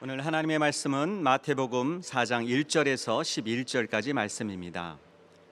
오늘 하나님의 말씀은 마태복음 4장 1절에서 11절까지 말씀입니다.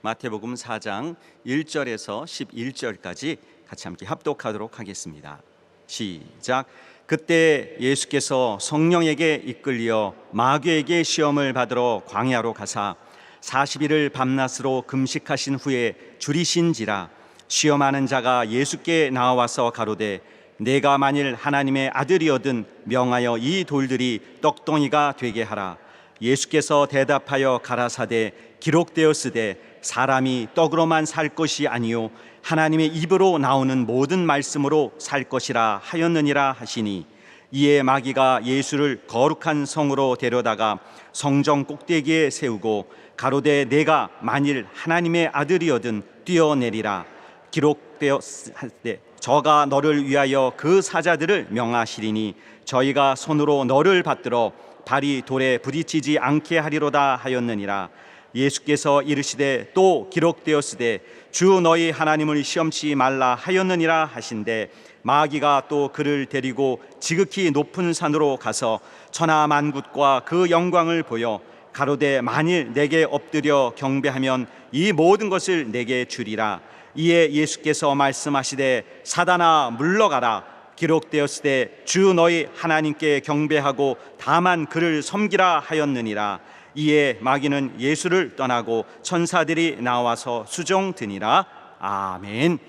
마태복음 4장 1절에서 11절까지 같이 함께 합독하도록 하겠습니다. 시작. 그때 예수께서 성령에게 이끌려 마귀에게 시험을 받으러 광야로 가사 40일을 밤낮으로 금식하신 후에 줄이신지라. 시험하는 자가 예수께 나와서 가로되 내가 만일 하나님의 아들이거든 명하여 이 돌들이 떡덩이가 되게 하라. 예수께서 대답하여 가라사대 기록되었으되 사람이 떡으로만 살 것이 아니요 하나님의 입으로 나오는 모든 말씀으로 살 것이라 하였느니라 하시니, 이에 마귀가 예수를 거룩한 성으로 데려다가 성정 꼭대기에 세우고 가로되 내가 만일 하나님의 아들이거든 뛰어내리라. 기록되었으되 저가 너를 위하여 그 사자들을 명하시리니 저희가 손으로 너를 받들어 발이 돌에 부딪히지 않게 하리로다 하였느니라. 예수께서 이르시되 또 기록되었으되 주 너희 하나님을 시험치 말라 하였느니라 하신대, 마귀가 또 그를 데리고 지극히 높은 산으로 가서 천하 만국과 그 영광을 보여 가로되 만일 내게 엎드려 경배하면 이 모든 것을 내게 주리라. 이에 예수께서 말씀하시되 사단아 물러가라. 기록되었으되 주 너희 하나님께 경배하고 다만 그를 섬기라 하였느니라. 이에 마귀는 예수를 떠나고 천사들이 나와서 수종드니라. 아멘.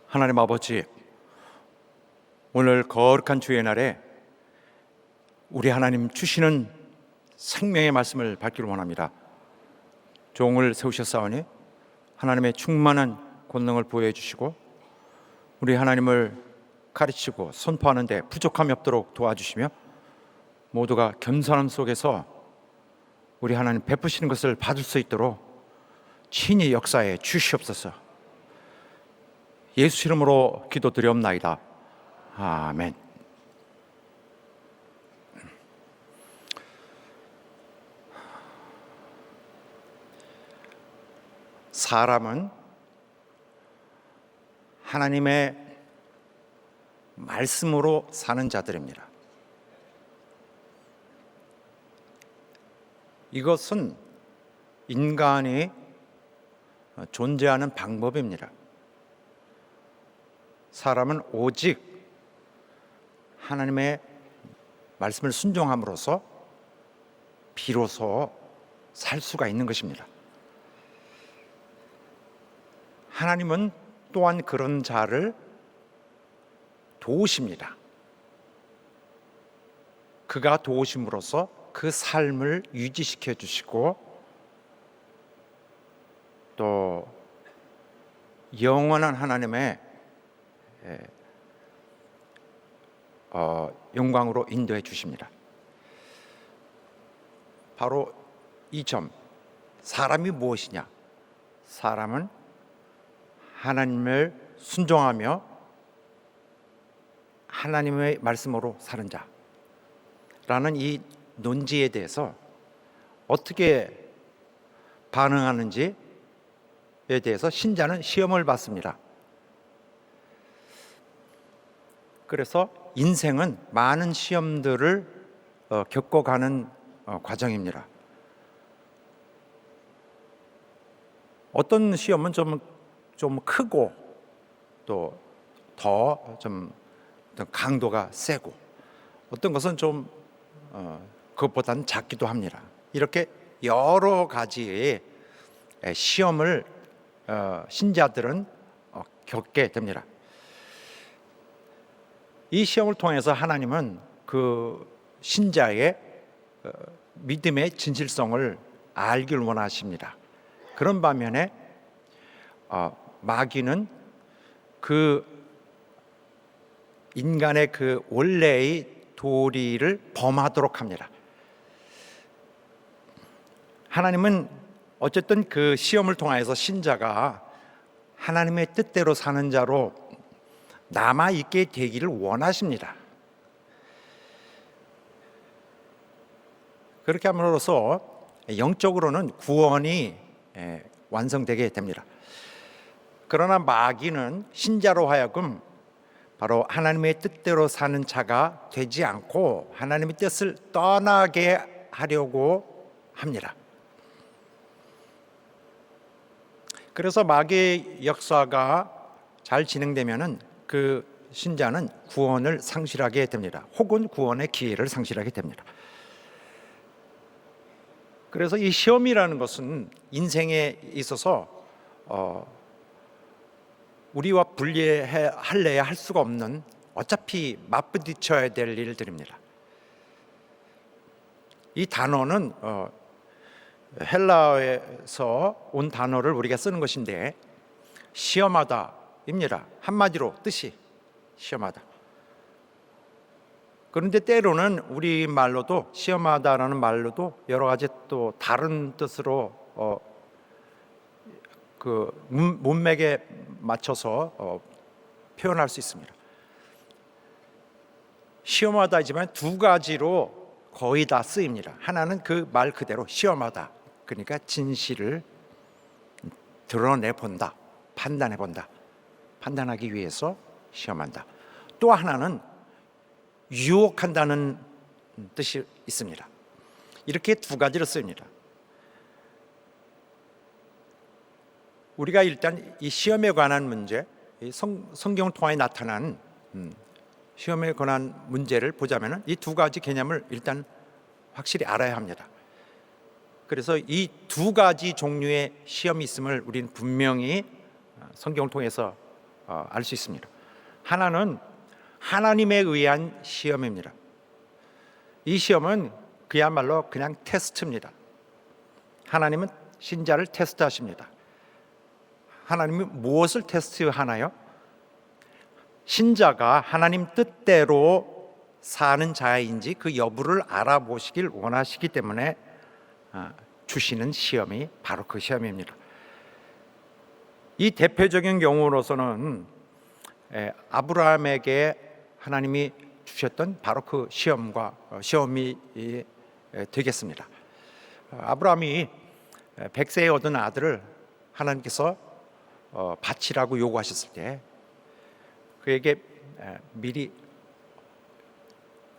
하나님 아버지, 오늘 거룩한 주의 날에 우리 하나님 주시는 생명의 말씀을 받기를 원합니다. 종을 세우셨사오니 하나님의 충만한 권능을 보여해 주시고 우리 하나님을 가르치고 선포하는 데 부족함이 없도록 도와주시며 모두가 겸손함 속에서 우리 하나님 베푸시는 것을 받을 수 있도록 친히 역사에 주시옵소서. 예수 이름으로 기도드리옵나이다. 아멘. 사람은 하나님의 말씀으로 사는 자들입니다. 이것은 인간이 존재하는 방법입니다. 사람은 오직 하나님의 말씀을 순종함으로써 비로소 살 수가 있는 것입니다. 하나님은 또한 그런 자를 도우십니다. 그가 도우심으로써 그 삶을 유지시켜 주시고 또 영원한 하나님의 영광으로 인도해 주십니다. 바로 이 점, 사람이 무엇이냐? 사람은 하나님을 순종하며 하나님의 말씀으로 사는 자라는 이 논지에 대해서 어떻게 반응하는지에 대해서 신자는 시험을 받습니다. 그래서 인생은 많은 시험들을 겪어가는 과정입니다. 어떤 시험은 좀 크고 또 더 좀 강도가 세고, 어떤 것은 좀 그것보다는 작기도 합니다. 이렇게 여러 가지의 시험을 신자들은 겪게 됩니다. 이 시험을 통해서 하나님은 그 신자의 믿음의 진실성을 알기를 원하십니다. 그런 반면에 마귀는 그 인간의 그 원래의 도리를 범하도록 합니다. 하나님은 어쨌든 그 시험을 통해서 신자가 하나님의 뜻대로 사는 자로 남아있게 되기를 원하십니다. 그렇게 함으로써 영적으로는 구원이 완성되게 됩니다. 그러나 마귀는 신자로 하여금 바로 하나님의 뜻대로 사는 자가 되지 않고 하나님의 뜻을 떠나게 하려고 합니다. 그래서 마귀의 역사가 잘 진행되면은 그 신자는 구원을 상실하게 됩니다. 혹은 구원의 기회를 상실하게 됩니다. 그래서 이 시험이라는 것은 인생에 있어서 우리와 분리할래야 할 수가 없는, 어차피 맞부딪혀야 될 일들입니다. 이 단어는 헬라어에서 온 단어를 우리가 쓰는 것인데 시험하다입니다. 한마디로 뜻이 시험하다. 그런데 때로는 우리 말로도 시험하다라는 말로도 여러 가지 또 다른 뜻으로 그 문맥에 맞춰서 표현할 수 있습니다. 시험하다지만 두 가지로 거의 다 쓰입니다. 하나는 그 말 그대로 시험하다, 그러니까 진실을 드러내 본다, 판단해 본다, 판단하기 위해서 시험한다. 또 하나는 유혹한다는 뜻이 있습니다. 이렇게 두 가지로 쓰입니다. 우리가 일단 이 시험에 관한 문제, 성경 통하에 나타난 시험에 관한 문제를 보자면 이 두 가지 개념을 일단 확실히 알아야 합니다. 그래서 이 두 가지 종류의 시험이 있음을 우리는 분명히 성경을 통해서 알 수 있습니다. 하나는 하나님에 의한 시험입니다. 이 시험은 그야말로 그냥 테스트입니다. 하나님은 신자를 테스트하십니다. 하나님은 무엇을 테스트하나요? 신자가 하나님 뜻대로 사는 자인지 그 여부를 알아보시길 원하시기 때문에 주시는 시험이 바로 그 시험입니다. 이 대표적인 경우로서는 아브라함에게 하나님이 주셨던 바로 그 시험이 되겠습니다. 아브라함이 100세에 얻은 아들을 하나님께서 바치라고 요구하셨을 때 그에게 미리,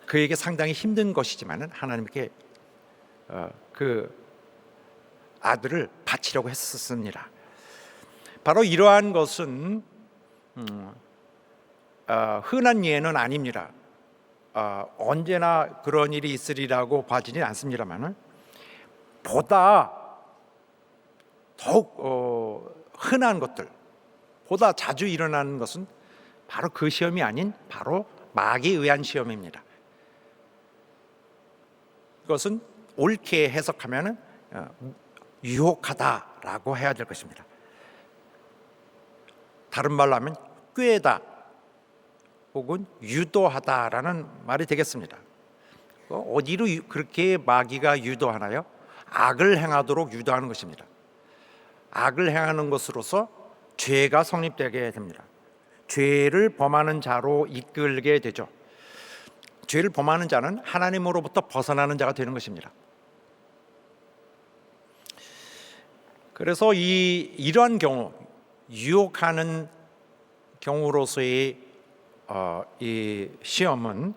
그에게 상당히 힘든 것이지만 하나님께 그 아들을 바치려고 했었습니다. 바로 이러한 것은 흔한 예는 아닙니다. 언제나 그런 일이 있으리라고 봐지는 않습니다만 보다 더욱 흔한 것들, 보다 자주 일어나는 것은 바로 그 시험이 아닌 바로 마귀에 의한 시험입니다. 이것은 옳게 해석하면 유혹하다라고 해야 될 것입니다. 다른 말로 하면 꾀다 혹은 유도하다라는 말이 되겠습니다. 어디로 그렇게 마귀가 유도하나요? 악을 행하도록 유도하는 것입니다. 악을 행하는 것으로서 죄가 성립되게 됩니다. 죄를 범하는 자로 이끌게 되죠. 죄를 범하는 자는 하나님으로부터 벗어나는 자가 되는 것입니다. 그래서 이러한 경우, 유혹하는 경우로서의 이 시험은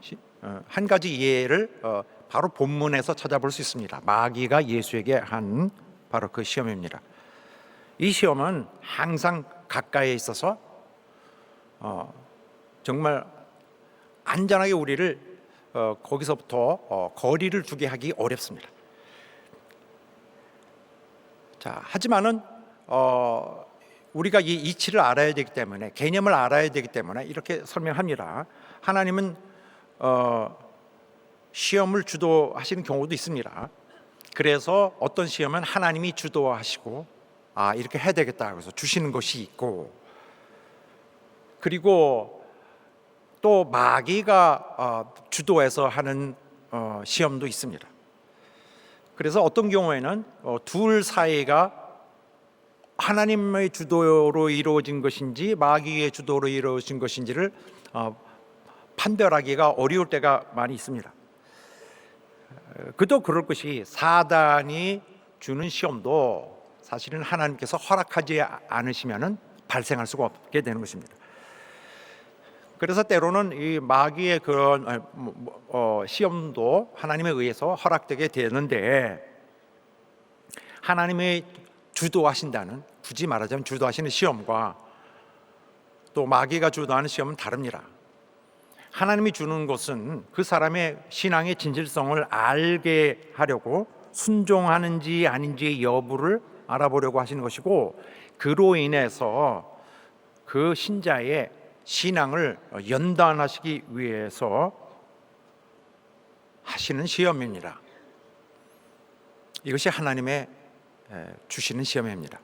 한 가지 예를 바로 본문에서 찾아볼 수 있습니다. 마귀가 예수에게 한 바로 그 시험입니다. 이 시험은 항상 가까이에 있어서 정말 안전하게 우리를 거기서부터 거리를 두게 하기 어렵습니다. 자, 하지만은 우리가 이 이치를 알아야 되기 때문에, 개념을 알아야 되기 때문에 이렇게 설명합니다. 하나님은 시험을 주도하시는 경우도 있습니다. 그래서 어떤 시험은 하나님이 주도하시고 이렇게 해야 되겠다 그래서 주시는 것이 있고, 그리고 또 마귀가 주도해서 하는 시험도 있습니다. 그래서 어떤 경우에는 둘 사이가 하나님의 주도로 이루어진 것인지 마귀의 주도로 이루어진 것인지를 판별하기가 어려울 때가 많이 있습니다. 그도 그럴 것이 사단이 주는 시험도 사실은 하나님께서 허락하지 않으시면 발생할 수가 없게 되는 것입니다. 그래서 때로는 이 마귀의 그런 시험도 하나님에 의해서 허락되게 되는데, 하나님의 주도하신다는, 굳이 말하자면 주도하시는 시험과 또 마귀가 주도하는 시험은 다릅니다. 하나님이 주는 것은 그 사람의 신앙의 진실성을 알게 하려고 순종하는지 아닌지의 여부를 알아보려고 하시는 것이고, 그로 인해서 그 신자의 신앙을 연단하시기 위해서 하시는 시험입니다. 이것이 하나님의 주시는 시험입니다.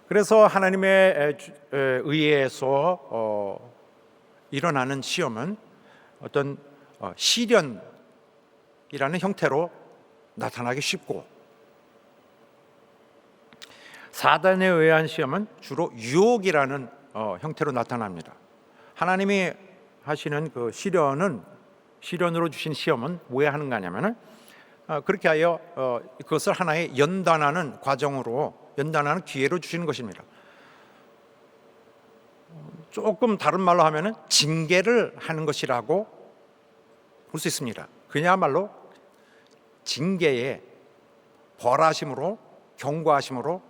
그래서 하나님의 의해서 일어나는 시험은 어떤 시련이라는 형태로 나타나기 쉽고, 사단에 의한 시험은 주로 유혹이라는 형태로 나타납니다. 하나님이 하시는 그 시련으로 주신 시험은 왜 하는가 하냐면은 그렇게 하여 그것을 하나의 연단하는 과정으로, 연단하는 기회로 주시는 것입니다. 조금 다른 말로 하면은 징계를 하는 것이라고 볼 수 있습니다. 그야말로 징계의 벌하심으로, 경고하심으로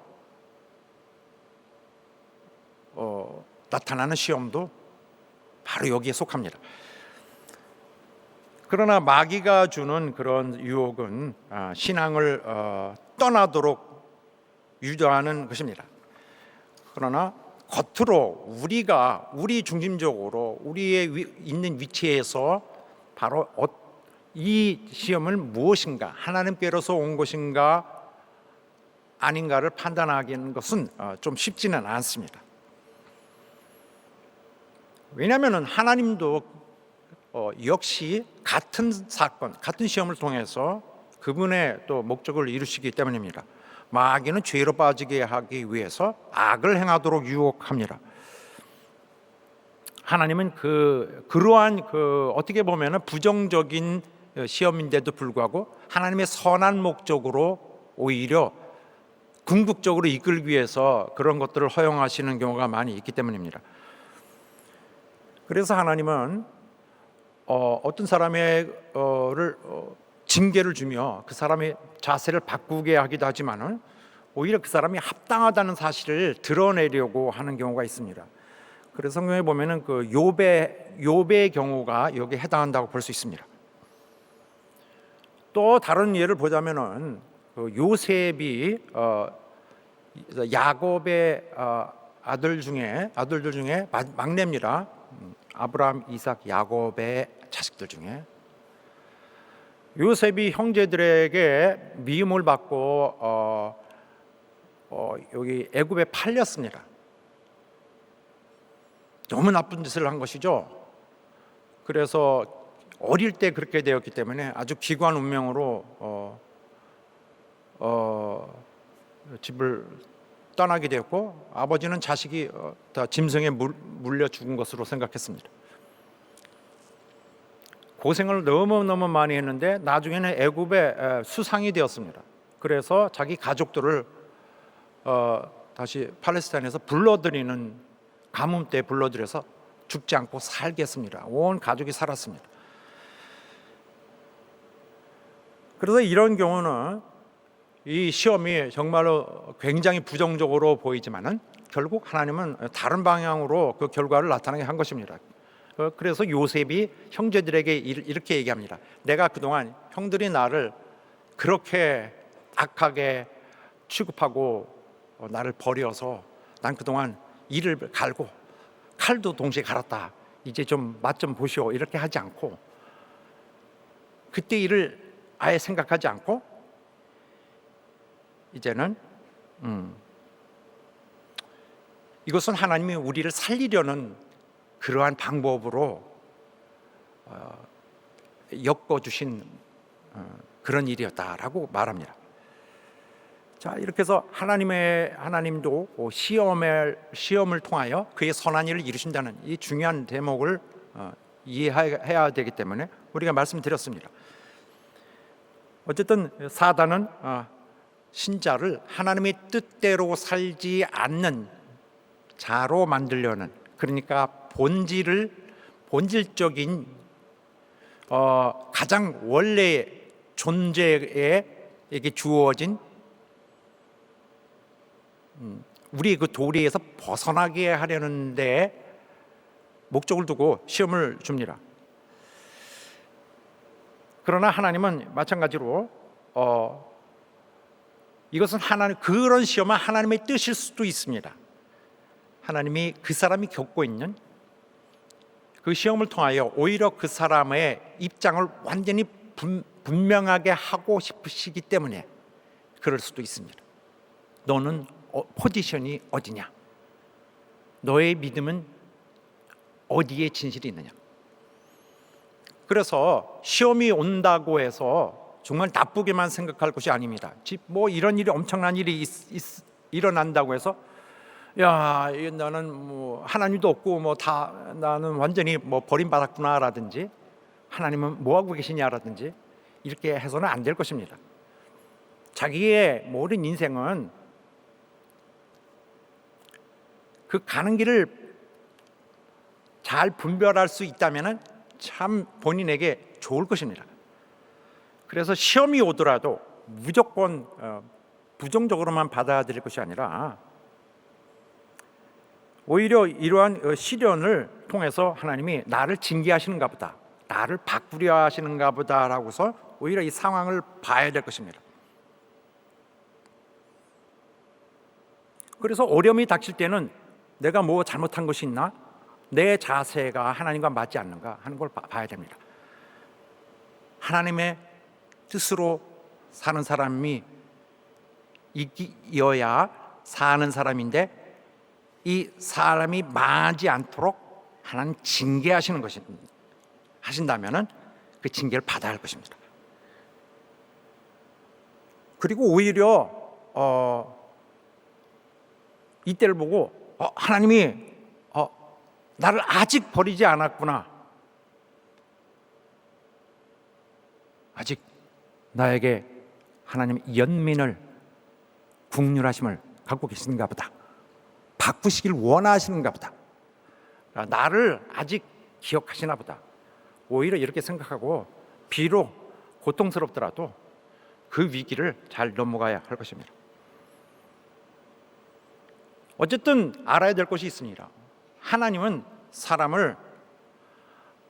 나타나는 시험도 바로 여기에 속합니다. 그러나 마귀가 주는 그런 유혹은 신앙을 떠나도록 유도하는 것입니다. 그러나 겉으로 우리 중심적으로 우리의 있는 위치에서 바로 이 시험을 무엇인가, 하나님께로서 온 것인가 아닌가를 판단하기는 것은 좀 쉽지는 않습니다. 왜냐하면 하나님도 역시 같은 사건, 같은 시험을 통해서 그분의 또 목적을 이루시기 때문입니다. 마귀는 죄로 빠지게 하기 위해서 악을 행하도록 유혹합니다. 하나님은 그러한 어떻게 보면 부정적인 시험인데도 불구하고 하나님의 선한 목적으로 오히려 궁극적으로 이끌기 위해서 그런 것들을 허용하시는 경우가 많이 있기 때문입니다. 그래서 하나님은 어떤 사람의 징계를 주며 그 사람의 자세를 바꾸게 하기도 하지만은 오히려 그 사람이 합당하다는 사실을 드러내려고 하는 경우가 있습니다. 그래서 성경에 보면은 그 욥의 경우가 여기에 해당한다고 볼 수 있습니다. 또 다른 예를 보자면은 요셉이 야곱의 아들들 중에 막내입니다. 아브라함, 이삭, 야곱의 자식들 중에 요셉이 형제들에게 미움을 받고 여기 애굽에 팔렸습니다. 너무 나쁜 짓을 한 것이죠. 그래서 어릴 때 그렇게 되었기 때문에 아주 기구한 운명으로 집을 떠나게 되었고, 아버지는 자식이 다 짐승에 물려 죽은 것으로 생각했습니다. 고생을 너무너무 많이 했는데 나중에는 애굽의 수상이 되었습니다. 그래서 자기 가족들을 다시 팔레스타인에서 불러들이는 가뭄 때 불러들여서 죽지 않고 살게 했습니다. 온 가족이 살았습니다. 그래서 이런 경우는 이 시험이 정말로 굉장히 부정적으로 보이지만은 결국 하나님은 다른 방향으로 그 결과를 나타나게 한 것입니다. 그래서 요셉이 형제들에게 이렇게 얘기합니다. 내가 그동안 형들이 나를 그렇게 악하게 취급하고 나를 버려서 난 그동안 이를 갈고 칼도 동시에 갈았다. 이제 좀 맛 좀 보시오. 이렇게 하지 않고, 그때 일을 아예 생각하지 않고 이제는 이것은 하나님이 우리를 살리려는 그러한 방법으로 엮어주신 그런 일이었다라고 말합니다. 자, 이렇게 해서 하나님도 시험을 통하여 그의 선한 일을 이루신다는 이 중요한 대목을 이해해야 되기 때문에 우리가 말씀드렸습니다. 어쨌든 사단은 신자를 하나님의 뜻대로 살지 않는 자로 만들려는, 그러니까 본질적인 가장 원래 존재에 이게 주어진 우리 그 도리에서 벗어나게 하려는데 목적을 두고 시험을 줍니다. 그러나 하나님은 마찬가지로 이것은 그런 시험은 하나님의 뜻일 수도 있습니다. 하나님이 그 사람이 겪고 있는 그 시험을 통하여 오히려 그 사람의 입장을 완전히 분명하게 하고 싶으시기 때문에 그럴 수도 있습니다. 너는 포지션이 어디냐? 너의 믿음은 어디에 진실이 있느냐? 그래서 시험이 온다고 해서 정말 나쁘게만 생각할 것이 아닙니다. 뭐 이런 일이 엄청난 일이 일어난다고 해서 야, 나는 뭐 하나님도 없고 뭐 다 나는 완전히 뭐 버림받았구나라든지 하나님은 뭐 하고 계시냐라든지 이렇게 해서는 안 될 것입니다. 자기의 모든 인생은 그 가는 길을 잘 분별할 수 있다면은 참 본인에게 좋을 것입니다. 그래서 시험이 오더라도 무조건 부정적으로만 받아들일 것이 아니라 오히려 이러한 시련을 통해서 하나님이 나를 징계하시는가 보다, 나를 바꾸려 하시는가 보다라고서 오히려 이 상황을 봐야 될 것입니다. 그래서 어려움이 닥칠 때는 내가 뭐 잘못한 것이 있나? 내 자세가 하나님과 맞지 않는가 하는 걸 봐야 됩니다. 하나님의 뜻으로 사는 사람이 이어야 사는 사람인데 이 사람이 망하지 않도록 하나님 징계하시는 것입니다. 하신다면은 그 징계를 받아야 할 것입니다. 그리고 오히려 이때를 보고 하나님이 나를 아직 버리지 않았구나, 아직 나에게 하나님의 연민을 국률하심을 갖고 계신가 보다, 바꾸시길 원하시는가 보다, 나를 아직 기억하시나 보다, 오히려 이렇게 생각하고 비록 고통스럽더라도 그 위기를 잘 넘어가야 할 것입니다. 어쨌든 알아야 될 것이 있습니다. 하나님은 사람을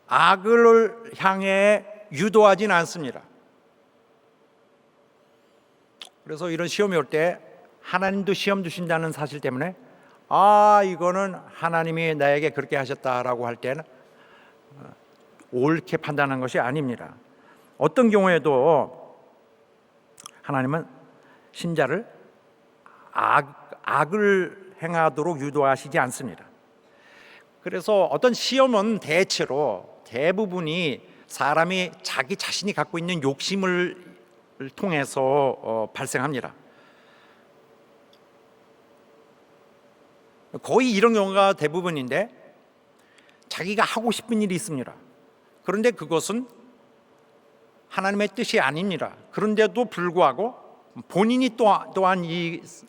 악을 향해 유도하진 않습니다. 그래서 이런 시험이 올 때 하나님도 시험 주신다는 사실 때문에 이거는 하나님이 나에게 그렇게 하셨다라고 할 때는 옳게 판단한 것이 아닙니다. 어떤 경우에도 하나님은 신자를 악을 행하도록 유도하시지 않습니다. 그래서 어떤 시험은 대부분이 사람이 자기 자신이 갖고 있는 욕심을 통해서 발생합니다. 거의 이런 경우가 대부분인데 자기가 하고 싶은 일이 있습니다. 그런데 그것은 하나님의 뜻이 아닙니다. 그런데도 불구하고 본인이 또한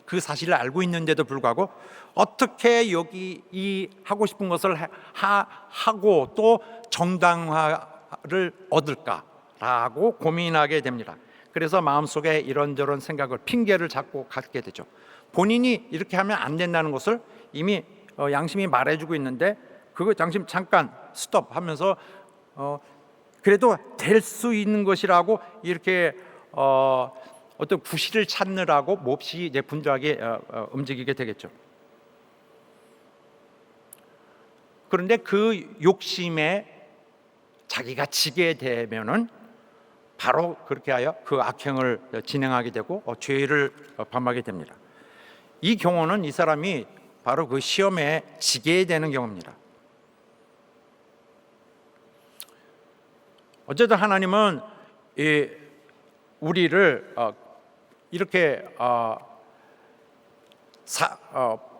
그 사실을 알고 있는데도 불구하고 어떻게 여기 이 하고 싶은 것을 하고 또 정당화를 얻을까라고 고민하게 됩니다. 그래서 마음속에 이런저런 생각을 핑계를 잡고 갖게 되죠. 본인이 이렇게 하면 안 된다는 것을 이미 양심이 말해주고 있는데 그거 양심 잠깐 스톱 하면서 그래도 될 수 있는 것이라고 이렇게 어떤 구실을 찾느라고 몹시 이제 분주하게 움직이게 되겠죠. 그런데 그 욕심에 자기가 지게 되면은 바로 그렇게 하여 그 악행을 진행하게 되고 죄를 범하게 됩니다. 이 경우는 이 사람이 바로 그 시험에 지게 되는 경우입니다. 어쨌든 하나님은 우리를 이렇게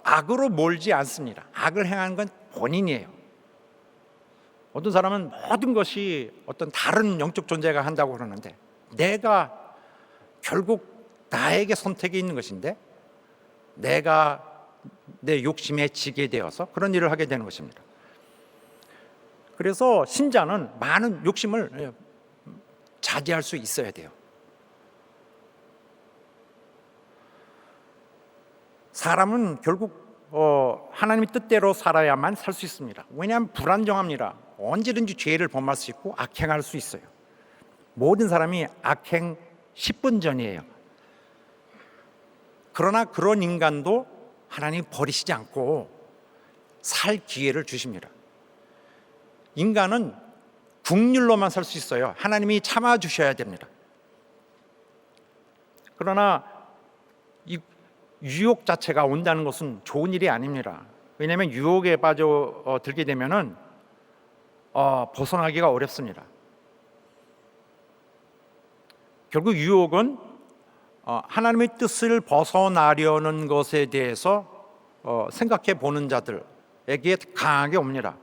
악으로 몰지 않습니다. 악을 행하는 건 본인이에요. 어떤 사람은 모든 것이 어떤 다른 영적 존재가 한다고 그러는데 내가 결국 나에게 선택이 있는 것인데 내가 내 욕심에 지게 되어서 그런 일을 하게 되는 것입니다. 그래서 신자는 많은 욕심을 자제할 수 있어야 돼요. 사람은 결국 하나님의 뜻대로 살아야만 살 수 있습니다. 왜냐하면 불안정합니다. 언제든지 죄를 범할 수 있고 악행할 수 있어요. 모든 사람이 악행 10분 전이에요. 그러나 그런 인간도 하나님이 버리시지 않고 살 기회를 주십니다. 인간은 국률로만 살 수 있어요. 하나님이 참아주셔야 됩니다. 그러나 이 유혹 자체가 온다는 것은 좋은 일이 아닙니다. 왜냐하면 유혹에 빠져 들게 되면은 벗어나기가 어렵습니다. 결국 유혹은 하나님의 뜻을 벗어나려는 것에 대해서 생각해 보는 자들에게 강하게 옵니다.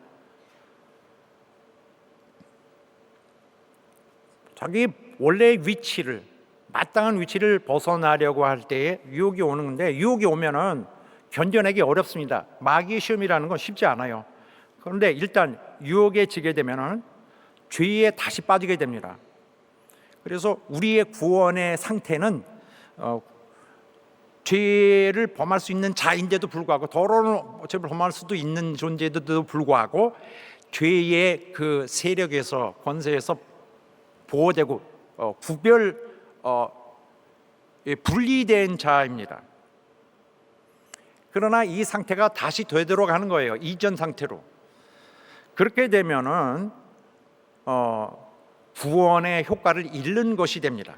자기 원래 위치를, 마땅한 위치를 벗어나려고 할 때에 유혹이 오는 건데, 유혹이 오면은 견뎌내기 어렵습니다. 마귀의 시험이라는 건 쉽지 않아요. 그런데 일단 유혹에 지게 되면은 죄에 다시 빠지게 됩니다. 그래서 우리의 구원의 상태는 죄를 범할 수 있는 자인데도 불구하고, 더러운 죄를 범할 수도 있는 존재인데도 불구하고 죄의 그 세력에서, 권세에서 보호되고 분리된 자입니다. 그러나 이 상태가 다시 되돌아가는 거예요. 이전 상태로. 그렇게 되면은 구원의 효과를 잃는 것이 됩니다.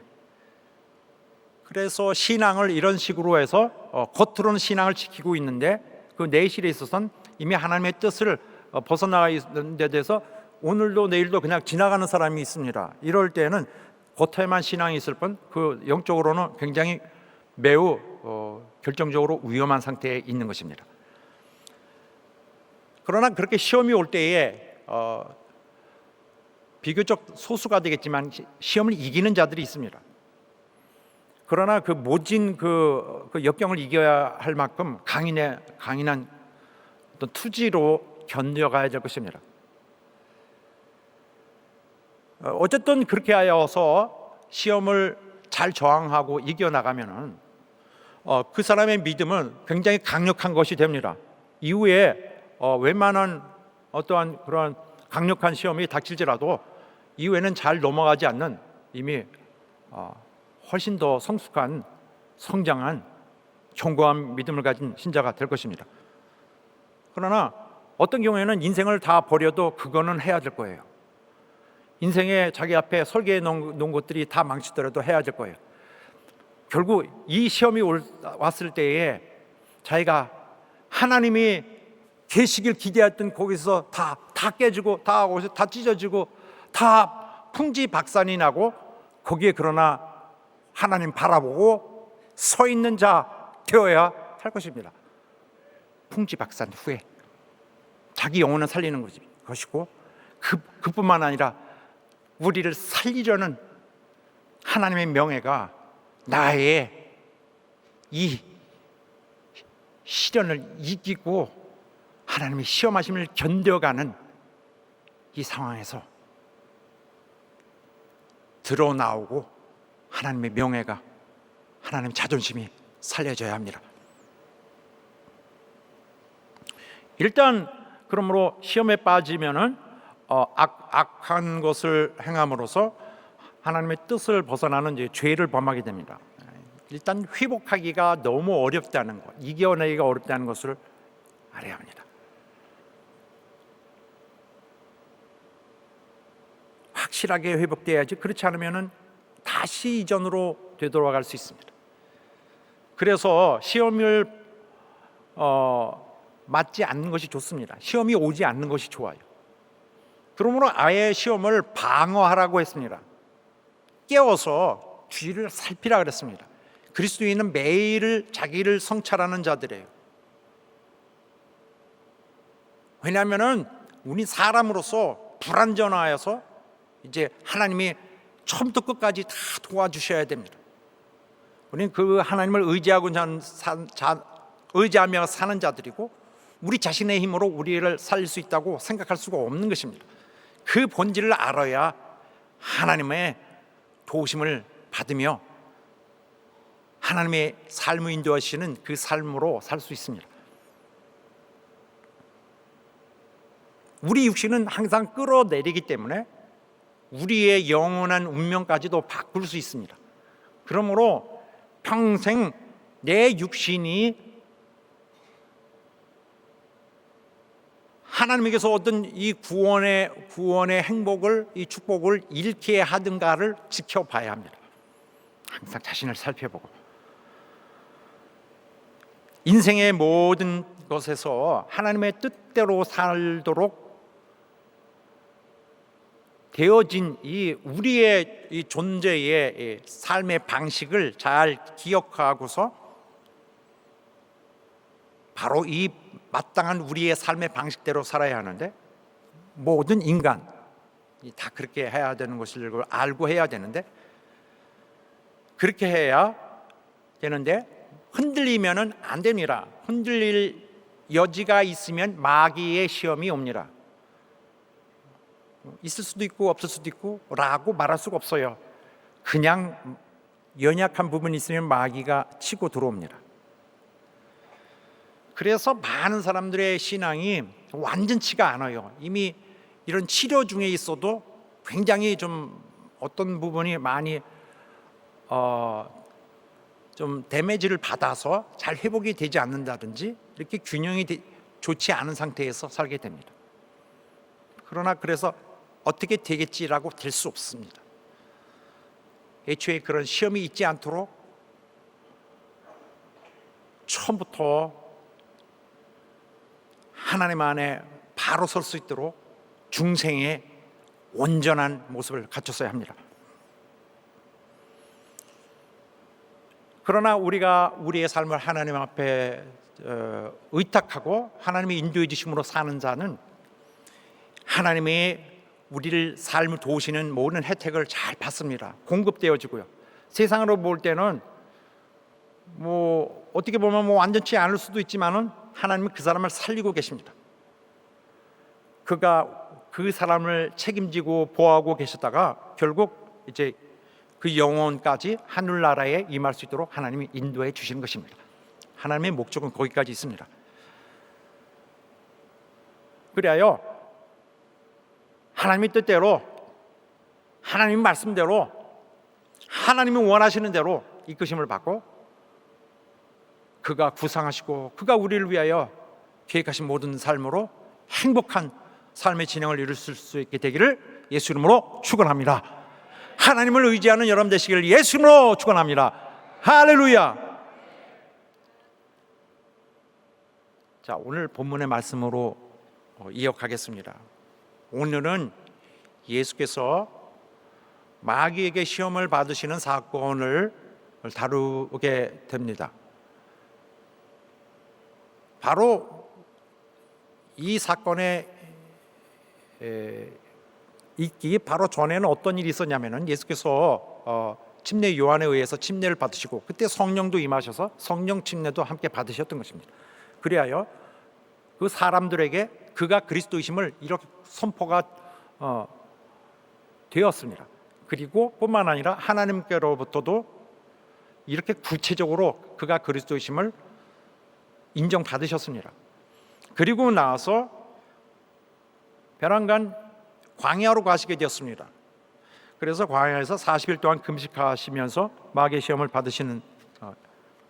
그래서 신앙을 이런 식으로 해서 겉으로는 신앙을 지키고 있는데 그 내실에 있어서는 이미 하나님의 뜻을 벗어나가 있는 데 대해서 오늘도 내일도 그냥 지나가는 사람이 있습니다. 이럴 때는 겉에만 신앙이 있을 뿐 그 영적으로는 굉장히 매우 결정적으로 위험한 상태에 있는 것입니다. 그러나 그렇게 시험이 올 때에 비교적 소수가 되겠지만 시험을 이기는 자들이 있습니다. 그러나 그 모진 그 역경을 이겨야 할 만큼 강인한 어떤 투지로 견뎌가야 될 것입니다. 어쨌든 그렇게 하여서 시험을 잘 저항하고 이겨나가면은 그 사람의 믿음은 굉장히 강력한 것이 됩니다. 이후에 웬만한 어떠한 그런 강력한 시험이 닥칠지라도 이후에는 잘 넘어가지 않는, 이미 훨씬 더 성숙한, 성장한, 견고한 믿음을 가진 신자가 될 것입니다. 그러나 어떤 경우에는 인생을 다 버려도 그거는 해야 될 거예요. 인생에 자기 앞에 설계해 놓은 것들이 다 망치더라도 해야 될 거예요. 결국 이 시험이 왔을 때에 자기가 하나님이 계시길 기대했던 거기서 다 깨지고 다 찢어지고 다 풍지박산이 나고, 거기에 그러나 하나님 바라보고 서 있는 자 되어야 할 것입니다. 풍지박산 후에 자기 영혼을 살리는 것이고, 그뿐만 아니라 우리를 살리려는 하나님의 명예가 나의 이 시련을 이기고 하나님의 시험하심을 견뎌가는 이 상황에서 드러나오고, 하나님의 명예가, 하나님의 자존심이 살려져야 합니다. 일단 그러므로 시험에 빠지면은 악한 것을 행함으로써 하나님의 뜻을 벗어나는 이제 죄를 범하게 됩니다. 일단 회복하기가 너무 어렵다는 것, 이겨내기가 어렵다는 것을 알아야 합니다. 확실하게 회복돼야지, 그렇지 않으면은 다시 이전으로 되돌아갈 수 있습니다. 그래서 시험을 맞지 않는 것이 좋습니다. 시험이 오지 않는 것이 좋아요. 그러므로 아예 시험을 방어하라고 했습니다. 깨워서 뒤를 살피라 그랬습니다. 그리스도인은 매일 자기를 성찰하는 자들이에요. 왜냐하면은 우리 사람으로서 불완전하여서 이제 하나님이 처음부터 끝까지 다 도와주셔야 됩니다. 우리는 그 하나님을 의지하며 사는 자들이고, 우리 자신의 힘으로 우리를 살릴 수 있다고 생각할 수가 없는 것입니다. 그 본질을 알아야 하나님의 도우심을 받으며 하나님의 삶을 인도하시는 그 삶으로 살 수 있습니다. 우리 육신은 항상 끌어내리기 때문에 우리의 영원한 운명까지도 바꿀 수 있습니다. 그러므로 평생 내 육신이 하나님에게서 얻은 이 구원의 행복을, 이 축복을 잃게 하든가를 지켜봐야 합니다. 항상 자신을 살펴보고 인생의 모든 것에서 하나님의 뜻대로 살도록 되어진 이 우리의 이 존재의 이 삶의 방식을 잘 기억하고서 바로 이 마땅한 우리의 삶의 방식대로 살아야 하는데, 모든 인간이 다 그렇게 해야 되는 것을 알고 해야 되는데, 그렇게 해야 되는데 흔들리면은 안 됩니다. 흔들릴 여지가 있으면 마귀의 시험이 옵니다. 있을 수도 있고 없을 수도 있고 라고 말할 수가 없어요. 그냥 연약한 부분이 있으면 마귀가 치고 들어옵니다. 그래서 많은 사람들의 신앙이 완전치가 않아요. 이미 이런 치료 중에 있어도 굉장히 좀 어떤 부분이 많이 좀 데미지를 받아서 잘 회복이 되지 않는다든지 이렇게 균형이 좋지 않은 상태에서 살게 됩니다. 그러나 그래서 어떻게 되겠지라고 될 수 없습니다. 애초에 그런 시험이 있지 않도록 처음부터 하나님 안에 바로 설 수 있도록 중생의 온전한 모습을 갖췄어야 합니다. 그러나 우리가 우리의 삶을 하나님 앞에 의탁하고 하나님의 인도해 주심으로 사는 자는 하나님의 우리를 삶을 도우시는 모든 혜택을 잘 받습니다. 공급되어지고요. 세상으로 볼 때는 뭐 어떻게 보면 뭐 완전치 않을 수도 있지만은 하나님은 그 사람을 살리고 계십니다. 그가 그 사람을 책임지고 보호하고 계셨다가 결국 이제 그 영혼까지 하늘나라에 임할 수 있도록 하나님이 인도해 주시는 것입니다. 하나님의 목적은 거기까지 있습니다. 그래야 하나님의 뜻대로, 하나님 말씀대로, 하나님이 원하시는 대로 이끄심을 받고 그가 구상하시고 그가 우리를 위하여 계획하신 모든 삶으로 행복한 삶의 진행을 이룰 수 있게 되기를 예수 이름으로 축원합니다. 하나님을 의지하는 여러분 되시기를 예수 이름으로 축원합니다. 할렐루야. 자, 오늘 본문의 말씀으로 이어가겠습니다. 오늘은 예수께서 마귀에게 시험을 받으시는 사건을 다루게 됩니다. 바로 이 사건에 있기 바로 전에는 어떤 일이 있었냐면은 예수께서 침례 요한에 의해서 침례를 받으시고 그때 성령도 임하셔서 성령 침례도 함께 받으셨던 것입니다. 그리하여 그 사람들에게 그가 그리스도이심을 이렇게 선포가 되었습니다. 그리고 뿐만 아니라 하나님께로부터도 이렇게 구체적으로 그가 그리스도이심을 인정받으셨습니다. 그리고 나서 베란간 광야로 가시게 되었습니다. 그래서 광야에서 40일 동안 금식하시면서 마귀의 시험을 받으시는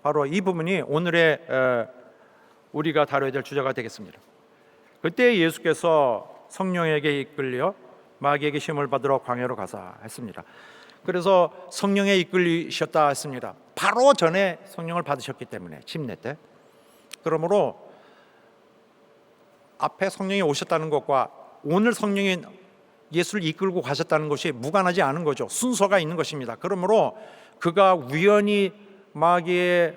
바로 이 부분이 오늘의 우리가 다뤄야 될 주제가 되겠습니다. 그때 예수께서 성령에게 이끌려 마귀에게 시험을 받으러 광야로 가사 했습니다. 그래서 성령에 이끌리셨다 했습니다. 바로 전에 성령을 받으셨기 때문에 침례 때. 그러므로 앞에 성령이 오셨다는 것과 오늘 성령이 예수를 이끌고 가셨다는 것이 무관하지 않은 거죠. 순서가 있는 것입니다. 그러므로 그가 우연히 마귀의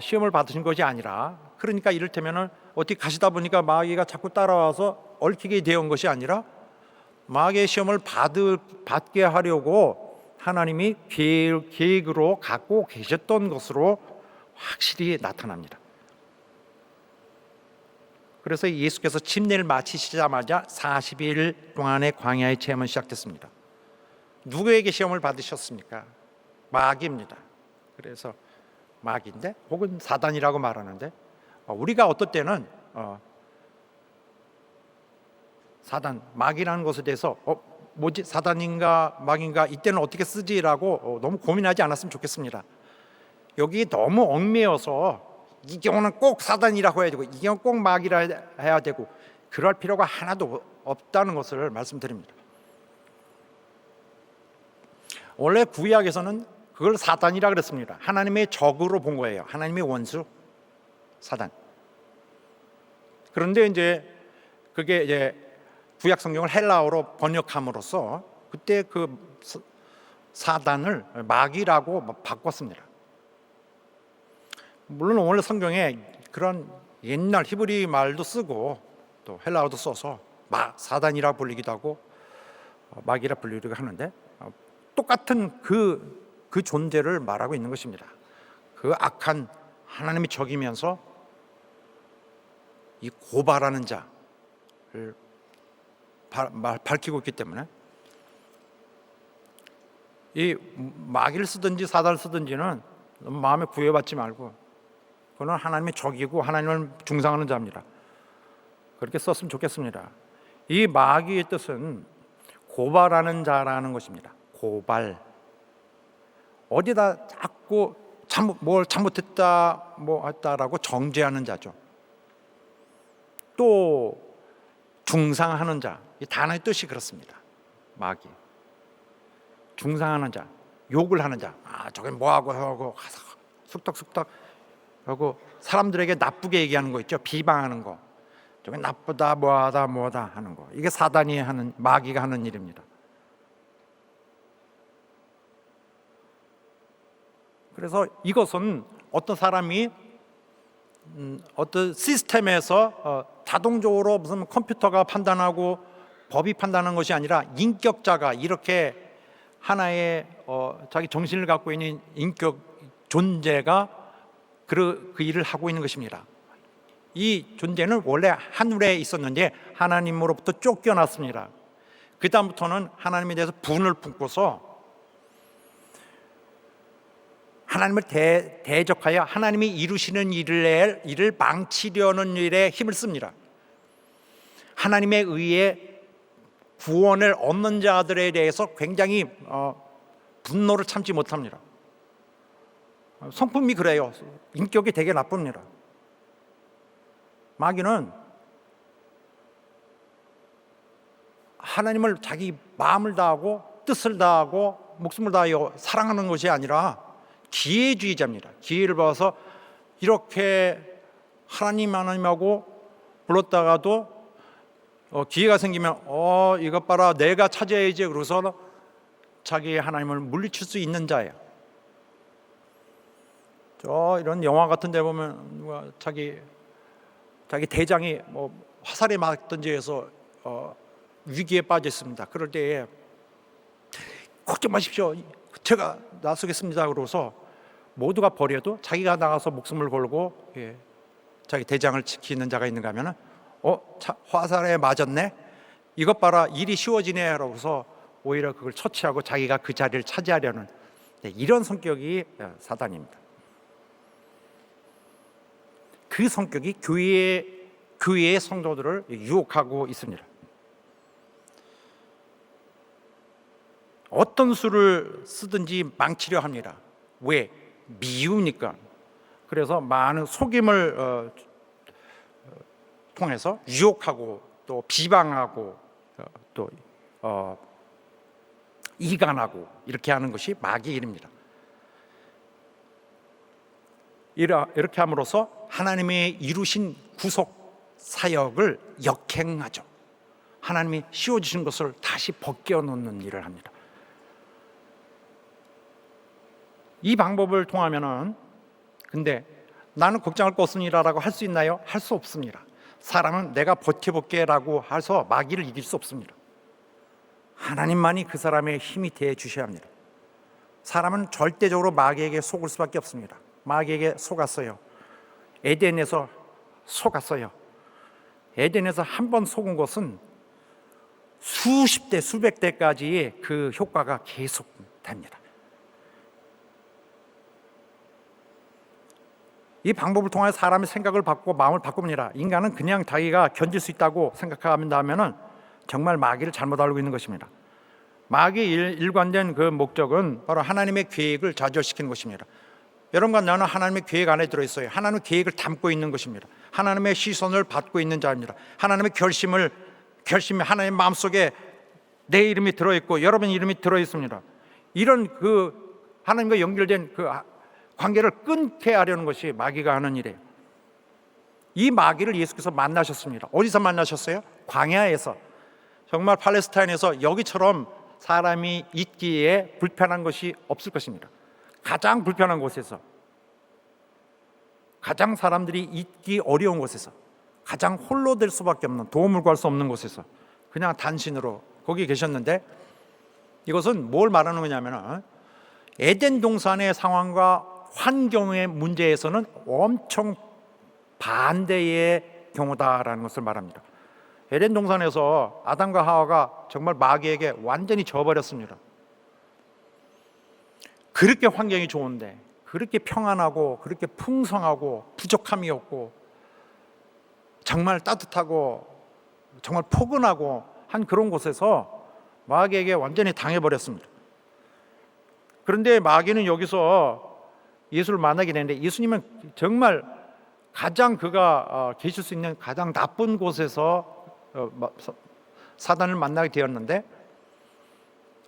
시험을 받으신 것이 아니라, 그러니까 이를테면은 어떻게 가시다 보니까 마귀가 자꾸 따라와서 얽히게 되어 온 것이 아니라 마귀의 시험을 받게 하려고 하나님이 계획으로 갖고 계셨던 것으로 확실히 나타납니다. 그래서 예수께서 침례를 마치시자마자 40일 동안의 광야의 체험은 시작됐습니다. 누구에게 시험을 받으셨습니까? 마귀입니다. 그래서 마귀인데 혹은 사단이라고 말하는데, 우리가 어떨 때는 사단, 마귀라는 것에 대해서 뭐지? 사단인가 마귀인가 이때는 어떻게 쓰지라고 너무 고민하지 않았으면 좋겠습니다. 여기 너무 얽매여서 이 경우는 꼭 사단이라고 해야 되고 이 경우는 꼭 마귀라 해야 되고 그럴 필요가 하나도 없다는 것을 말씀드립니다. 원래 구약에서는 그걸 사단이라 그랬습니다. 하나님의 적으로 본 거예요. 하나님의 원수 사단. 그런데 이제 그게 이제 구약 성경을 헬라어로 번역함으로써 그때 그 사단을 마귀라고 바꿨습니다. 물론 오늘 성경에 그런 옛날 히브리 말도 쓰고 또 헬라어도 써서 사단이라 불리기도 하고 마귀라 불리기도 하는데, 똑같은 그 존재를 말하고 있는 것입니다. 그 악한 하나님의 적이면서 이 고발하는 자를 밝히고 있기 때문에 이 마귀를 쓰든지 사단을 쓰든지는 너무 마음에 구애받지 말고 그는 하나님의 적이고 하나님을 중상하는 자입니다. 그렇게 썼으면 좋겠습니다. 이 마귀의 뜻은 고발하는 자라는 것입니다. 고발. 어디다 자꾸 뭘 잘못했다 뭐 했다라고 정죄하는 자죠. 또 중상하는 자, 이 단어의 뜻이 그렇습니다. 마귀. 중상하는 자, 욕을 하는 자. 저게 뭐하고 하고 숙덕숙덕 하고 사람들에게 나쁘게 얘기하는 거 있죠. 비방하는 거. 저게 나쁘다 뭐하다 하는 거. 이게 사단이 하는, 마귀가 하는 일입니다. 그래서 이것은 어떤 사람이 어떤 시스템에서 자동적으로 무슨 컴퓨터가 판단하고 법이 판단하는 것이 아니라 인격자가 이렇게 하나의 자기 정신을 갖고 있는 인격 존재가 그 일을 하고 있는 것입니다. 이 존재는 원래 하늘에 있었는데 하나님으로부터 쫓겨났습니다. 그 다음부터는 하나님에 대해서 분을 품고서 하나님을 대적하여 하나님이 이루시는 일을 망치려는 일에 힘을 씁니다. 하나님의 의에 구원을 얻는 자들에 대해서 굉장히 분노를 참지 못합니다. 성품이 그래요. 인격이 되게 나쁩니다. 마귀는 하나님을 자기 마음을 다하고 뜻을 다하고 목숨을 다하여 사랑하는 것이 아니라 기회주의자입니다. 기회를 봐서 이렇게 하나님하고 불렀다가도 기회가 생기면 이것 봐라 내가 찾아야지 그러고서 자기 하나님을 물리칠 수 있는 자예요. 이런 영화 같은 데 보면 자기 대장이 뭐 화살에 맞든지 해서 위기에 빠져 있습니다. 그럴 때에 걱정 마십시오. 제가 나서겠습니다. 그러고서 모두가 버려도 자기가 나가서 목숨을 걸고 자기 대장을 지키는 자가 있는가 하면은 화살에 맞았네. 이것 봐라 일이 쉬워지네. 그러고서 오히려 그걸 처치하고 자기가 그 자리를 차지하려는 이런 성격이 사단입니다. 그 성격이 교회의 성도들을 유혹하고 있습니다. 어떤 수를 쓰든지 망치려 합니다. 왜? 미우니까. 그래서 많은 속임을 통해서 유혹하고 또 비방하고 또 이간하고 이렇게 하는 것이 마귀의 일입니다. 이렇게 함으로써 하나님의 이루신 구속 사역을 역행하죠. 하나님이 씌워주신 것을 다시 벗겨놓는 일을 합니다. 이 방법을 통하면은 근데 나는 걱정할 거 없습니다라고 할 수 있나요? 할 수 없습니다. 사람은 내가 버텨볼게라고 해서 마귀를 이길 수 없습니다. 하나님만이 그 사람의 힘이 되어 주셔야 합니다. 사람은 절대적으로 마귀에게 속을 수밖에 없습니다. 마귀에게 속았어요. 에덴에서 속았어요. 에덴에서 한 번 속은 것은 수십 대, 수백 대까지의 그 효과가 계속됩니다. 이 방법을 통해 사람의 생각을 바꾸고 마음을 바꿉니다. 인간은 그냥 자기가 견딜 수 있다고 생각한다면 정말 마귀를 잘못 알고 있는 것입니다. 마귀의 일관된 그 목적은 바로 하나님의 계획을 좌절시키는 것입니다. 여러분과 나는 하나님의 계획 안에 들어있어요. 하나님의 계획을 담고 있는 것입니다. 하나님의 시선을 받고 있는 자입니다. 하나님의 결심이 하나님의 마음속에 내 이름이 들어있고 여러분 이름이 들어있습니다. 이런 그 하나님과 연결된 그 관계를 끊게 하려는 것이 마귀가 하는 일이에요. 이 마귀를 예수께서 만나셨습니다. 어디서 만나셨어요? 광야에서. 정말 팔레스타인에서 여기처럼 사람이 있기에 불편한 것이 없을 것입니다. 가장 불편한 곳에서, 가장 사람들이 있기 어려운 곳에서, 가장 홀로 될 수밖에 없는, 도움을 구할 수 없는 곳에서 그냥 단신으로 거기 계셨는데, 이것은 뭘 말하는 거냐면 에덴 동산의 상황과 환경의 문제에서는 엄청 반대의 경우다라는 것을 말합니다. 에덴 동산에서 아담과 하와가 정말 마귀에게 완전히 져버렸습니다. 그렇게 환경이 좋은데, 그렇게 평안하고 그렇게 풍성하고 부족함이 없고 정말 따뜻하고 정말 포근하고 한 그런 곳에서 마귀에게 완전히 당해버렸습니다. 그런데 마귀는 여기서 예수를 만나게 되는데, 예수님은 정말 가장 그가 계실 수 있는 가장 나쁜 곳에서 사단을 만나게 되었는데,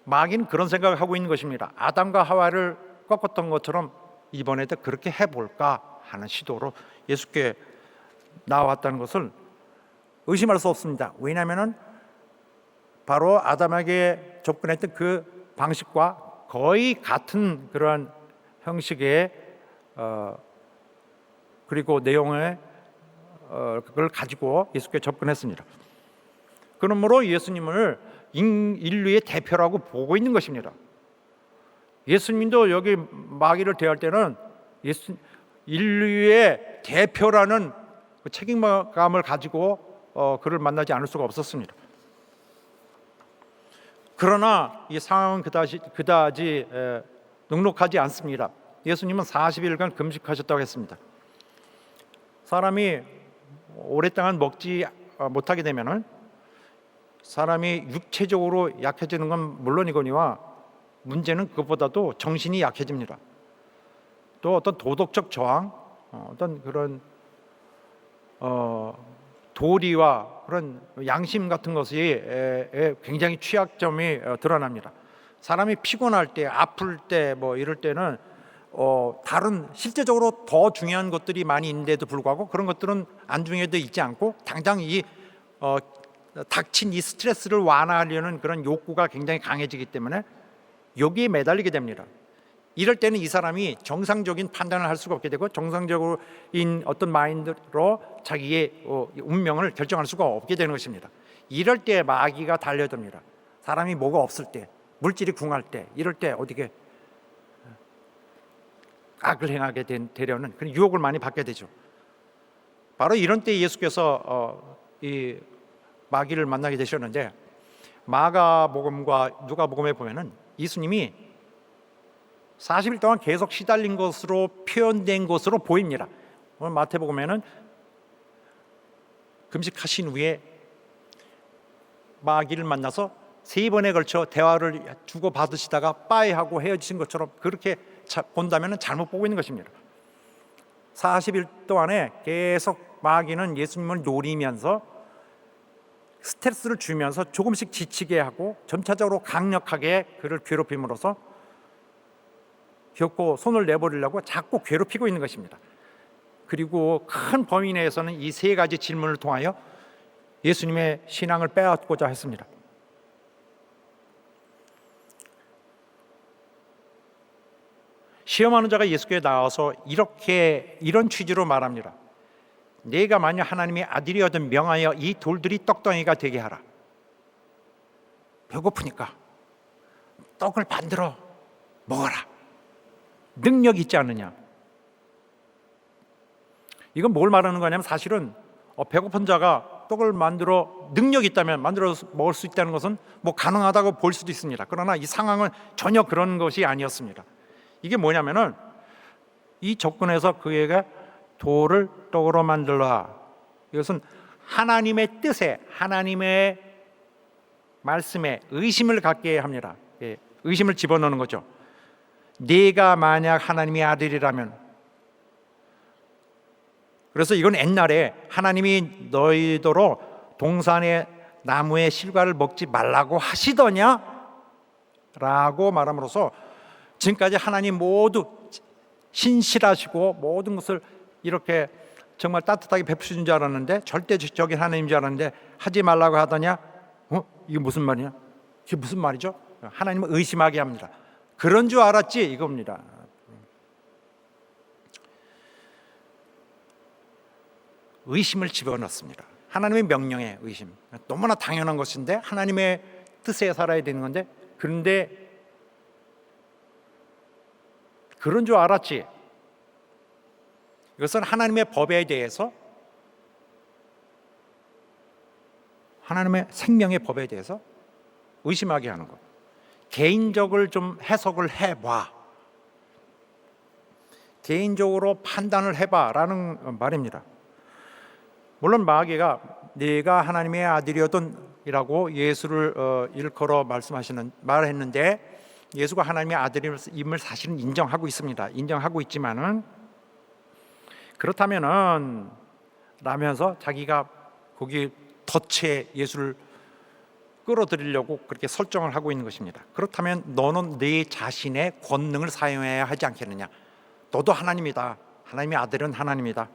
마귀는 그런 생각을 하고 있는 것입니다. 아담과 하와를 꺾었던 것처럼 이번에도 그렇게 해볼까 하는 시도로 예수께 나왔다는 것을 의심할 수 없습니다. 왜냐하면 바로 아담에게 접근했던 그 방식과 거의 같은 그러한 형식의 그리고 내용의 그걸 가지고 예수께 접근했습니다. 그러므로 예수님을 인류의 대표라고 보고 있는 것입니다. 예수님도 여기 마귀를 대할 때는 인류의 대표라는 그 책임감을 가지고 그를 만나지 않을 수가 없었습니다. 그러나 이 상황은 그다지 넉넉하지 않습니다. 예수님은 40일간 금식하셨다고 했습니다. 사람이 오랫동안 먹지 못하게 되면은 사람이 육체적으로 약해지는 건 물론이거니와 문제는 그것보다도 정신이 약해집니다. 또 어떤 도덕적 저항, 어떤 그런 도리와 그런 양심 같은 것이 굉장히 취약점이 드러납니다. 사람이 피곤할 때, 아플 때, 뭐 이럴 때는 다른 실제적으로 더 중요한 것들이 많이 있는데도 불구하고 그런 것들은 안중에도 있지 않고 당장 이 닥친 이 스트레스를 완화하려는 그런 욕구가 굉장히 강해지기 때문에 여기에 매달리게 됩니다. 이럴 때는 이 사람이 정상적인 판단을 할 수가 없게 되고 정상적인 어떤 마인드로 자기의 운명을 결정할 수가 없게 되는 것입니다. 이럴 때 마귀가 달려듭니다. 사람이 뭐가 없을 때, 물질이 궁할 때, 이럴 때 어떻게 악을 행하게 되려는 그런 유혹을 많이 받게 되죠. 바로 이런 때 예수께서 이 마귀를 만나게 되셨는데, 마가복음과 누가복음에 보면은 예수님이 40일 동안 계속 시달린 것으로 표현된 것으로 보입니다. 오늘 마태복음에는 금식하신 후에 마귀를 만나서 3번에 걸쳐 대화를 주고받으시다가 빠이하고 헤어지신 것처럼 그렇게 본다면 잘못 보고 있는 것입니다. 40일 동안에 계속 마귀는 예수님을 노리면서 스트레스를 주면서 조금씩 지치게 하고 점차적으로 강력하게 그를 괴롭힘으로써 결코 손을 내버리려고 자꾸 괴롭히고 있는 것입니다. 그리고 큰 범위 내에서는 이 3가지 질문을 통하여 예수님의 신앙을 빼앗고자 했습니다. 시험하는 자가 예수께 나와서 이런 취지로 말합니다. 내가 만약 하나님의 아들이거든 명하여 이 돌들이 떡덩이가 되게 하라. 배고프니까 떡을 만들어 먹어라. 능력 있지 않느냐. 이건 뭘 말하는 거냐면 사실은 배고픈 자가 떡을 만들어 능력이 있다면 만들어 먹을 수 있다는 것은 뭐 가능하다고 볼 수도 있습니다. 그러나 이 상황은 전혀 그런 것이 아니었습니다. 이게 뭐냐면은 이 접근에서 그에게 돌을 떡으로 만들라. 이것은 하나님의 뜻에, 하나님의 말씀에 의심을 갖게 합니다. 예, 의심을 집어넣는 거죠. 네가 만약 하나님의 아들이라면, 그래서 이건 옛날에 하나님이 너희더러 동산의 나무의 실과를 먹지 말라고 하시더냐? 라고 말함으로써 지금까지 하나님 모두 신실하시고 모든 것을 이렇게 정말 따뜻하게 베푸신 줄 알았는데, 절대적인 하나님인 줄 알았는데 하지 말라고 하더냐? 이게 무슨 말이냐? 이게 무슨 말이죠? 하나님을 의심하게 합니다. 그런 줄 알았지 이겁니다. 의심을 집어넣습니다. 하나님의 명령에 의심. 너무나 당연한 것인데 하나님의 뜻에 살아야 되는 건데, 그런데 그런 줄 알았지. 이것은 하나님의 법에 대해서, 하나님의 생명의 법에 대해서 의심하게 하는 것. 개인적을 좀 해석을 해봐, 개인적으로 판단을 해봐라는 말입니다. 물론 마귀가 네가 하나님의 아들이었던이라고 예수를 일컬어 말했는데, 예수가 하나님의 아들임을 사실은 인정하고 있습니다. 인정하고 있지만은, 그렇다면은 라면서 자기가 거기 덫에 예수를 끌어들이려고 그렇게 설정을 하고 있는 것입니다. 그렇다면 너는 네 자신의 권능을 사용해야 하지 않겠느냐? 너도 하나님이다. 하나님의 아들은 하나님이다.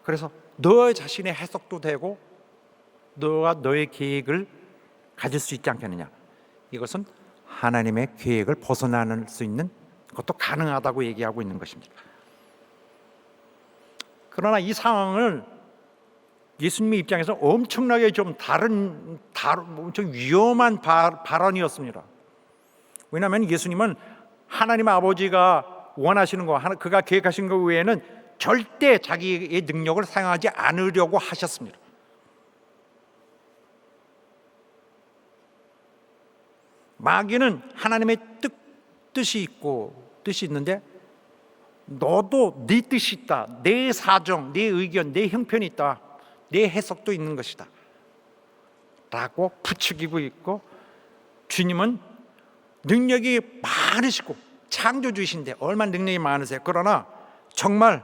그래서 너 자신의 해석도 되고 너가 너의 계획을 가질 수 있지 않겠느냐? 이것은 하나님의 계획을 벗어나는 수 있는 것도 가능하다고 얘기하고 있는 것입니다. 그러나 이 상황을 예수님의 입장에서 엄청나게 좀 다른 엄청 위험한 발언이었습니다. 왜냐하면 예수님은 하나님 아버지가 원하시는 거, 그가 계획하신 것 외에는 절대 자기의 능력을 사용하지 않으려고 하셨습니다. 마귀는 하나님의 뜻이 있고 뜻이 있는데, 너도 네 뜻이 있다, 내 사정, 내 의견, 내 형편이 있다, 내 해석도 있는 것이다 라고 부추기고 있고, 주님은 능력이 많으시고 창조주이신데 얼마나 능력이 많으세요. 그러나 정말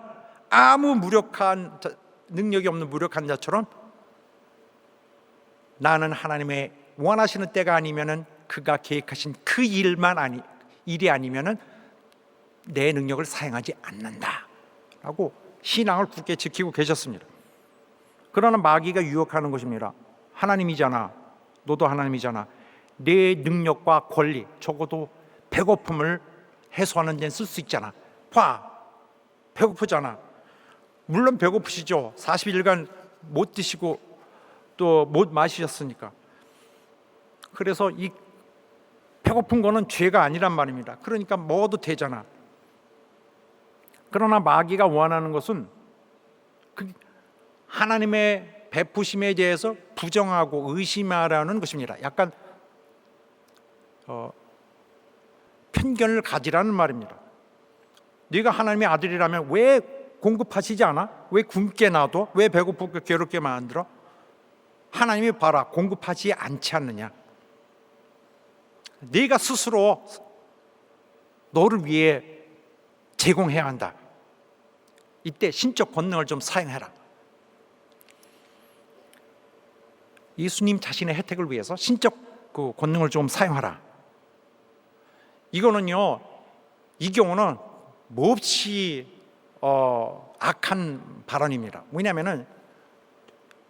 아무 무력한 능력이 없는 무력한 자처럼, 나는 하나님의 원하시는 때가 아니면은, 그가 계획하신 그 일이 아니면은 내 능력을 사용하지 않는다 라고 신앙을 굳게 지키고 계셨습니다. 그러나 마귀가 유혹하는 것입니다. 하나님이잖아, 너도 하나님이잖아, 내 능력과 권리, 적어도 배고픔을 해소하는 데는 쓸 수 있잖아. 봐, 배고프잖아. 물론 배고프시죠. 40일간 못 드시고 또 못 마시셨으니까. 그래서 이 배고픈 거는 죄가 아니란 말입니다. 그러니까 먹어도 되잖아. 그러나 마귀가 원하는 것은 하나님의 베푸심에 대해서 부정하고 의심하라는 것입니다. 약간 편견을 가지라는 말입니다. 네가 하나님의 아들이라면 왜 공급하시지 않아? 왜 굶게 놔둬? 왜 배고프게 괴롭게 만들어? 하나님이 봐라, 공급하지 않지 않느냐? 네가 스스로 너를 위해 제공해야 한다. 이때 신적 권능을 좀 사용해라. 예수님 자신의 혜택을 위해서 신적 그 권능을 좀 사용하라. 이거는요, 이 경우는 몹시 악한 발언입니다. 왜냐하면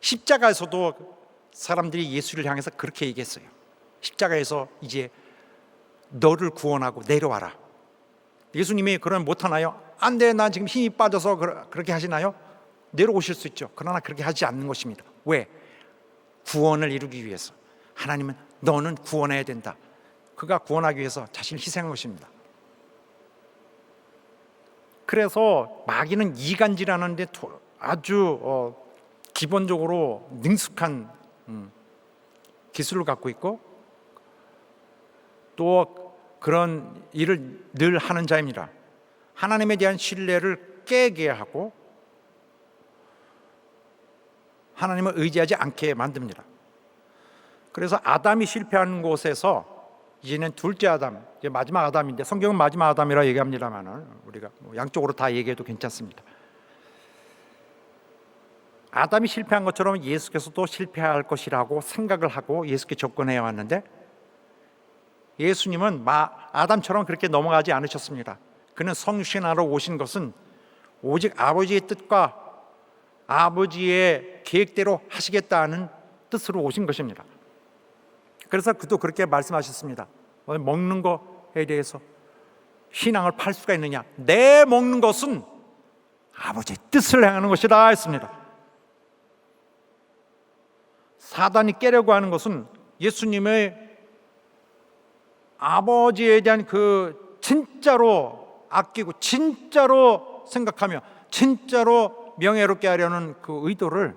십자가에서도 사람들이 예수를 향해서 그렇게 얘기했어요. 십자가에서 이제 너를 구원하고 내려와라. 예수님이 그러면 못하나요? 안 돼, 나 지금 힘이 빠져서 그렇게 하시나요? 내려오실 수 있죠. 그러나 그렇게 하지 않는 것입니다. 왜? 구원을 이루기 위해서. 하나님은 너는 구원해야 된다. 그가 구원하기 위해서 자신을 희생한 것입니다. 그래서 마귀는 이간질하는데 아주 기본적으로 능숙한 기술을 갖고 있고 또 그런 일을 늘 하는 자입니다. 하나님에 대한 신뢰를 깨게 하고 하나님을 의지하지 않게 만듭니다. 그래서 아담이 실패한 곳에서 이제는 둘째 아담, 이제 마지막 아담인데 성경은 마지막 아담이라 얘기합니다만 우리가 양쪽으로 다 얘기해도 괜찮습니다. 아담이 실패한 것처럼 예수께서도 실패할 것이라고 생각을 하고 예수께 접근해 왔는데 예수님은 아담처럼 그렇게 넘어가지 않으셨습니다. 그는 성신하러 오신 것은 오직 아버지의 뜻과 아버지의 계획대로 하시겠다는 뜻으로 오신 것입니다. 그래서 그도 그렇게 말씀하셨습니다. 먹는 것에 대해서 신앙을 팔 수가 있느냐? 내 먹는 것은 아버지의 뜻을 행하는 것이다 했습니다. 사단이 깨려고 하는 것은 예수님의 아버지에 대한 그 진짜로 아끼고 진짜로 생각하며 진짜로 명예롭게 하려는 그 의도를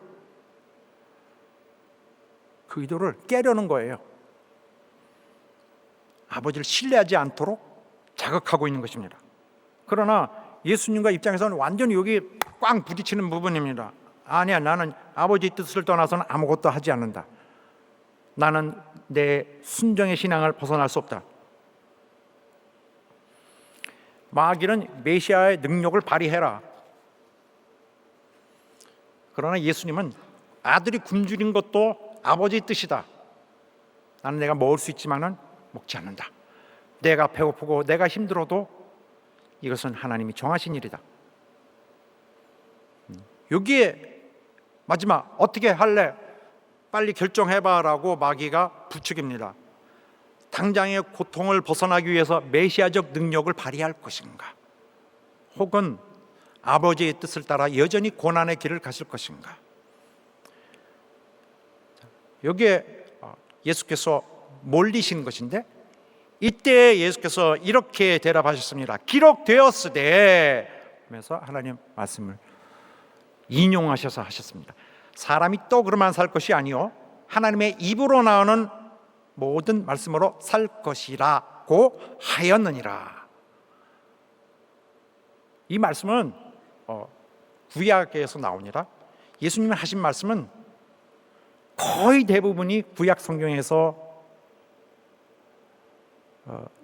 깨려는 거예요. 아버지를 신뢰하지 않도록 자극하고 있는 것입니다. 그러나 예수님과 입장에서는 완전히 여기 꽝 부딪히는 부분입니다. 아니야, 나는 아버지의 뜻을 떠나서는 아무것도 하지 않는다. 나는 내 순종의 신앙을 벗어날 수 없다. 마귀는 메시아의 능력을 발휘해라. 그러나 예수님은 아들이 굶주린 것도 아버지의 뜻이다. 나는 내가 먹을 수 있지만은 먹지 않는다. 내가 배고프고 내가 힘들어도 이것은 하나님이 정하신 일이다. 여기에 마지막 어떻게 할래? 빨리 결정해봐라고 마귀가 부추깁니다. 당장의 고통을 벗어나기 위해서 메시아적 능력을 발휘할 것인가? 혹은 아버지의 뜻을 따라 여전히 고난의 길을 가실 것인가? 여기에 예수께서 몰리신 것인데 이때 예수께서 이렇게 대답하셨습니다. 기록되었으되 하면서 하나님 말씀을 인용하셔서 하셨습니다. 사람이 떡으로만 살 것이 아니요 하나님의 입으로 나오는 모든 말씀으로 살 것이라고 하였느니라. 이 말씀은 구약에서 나옵니다. 예수님이 하신 말씀은 거의 대부분이 구약 성경에서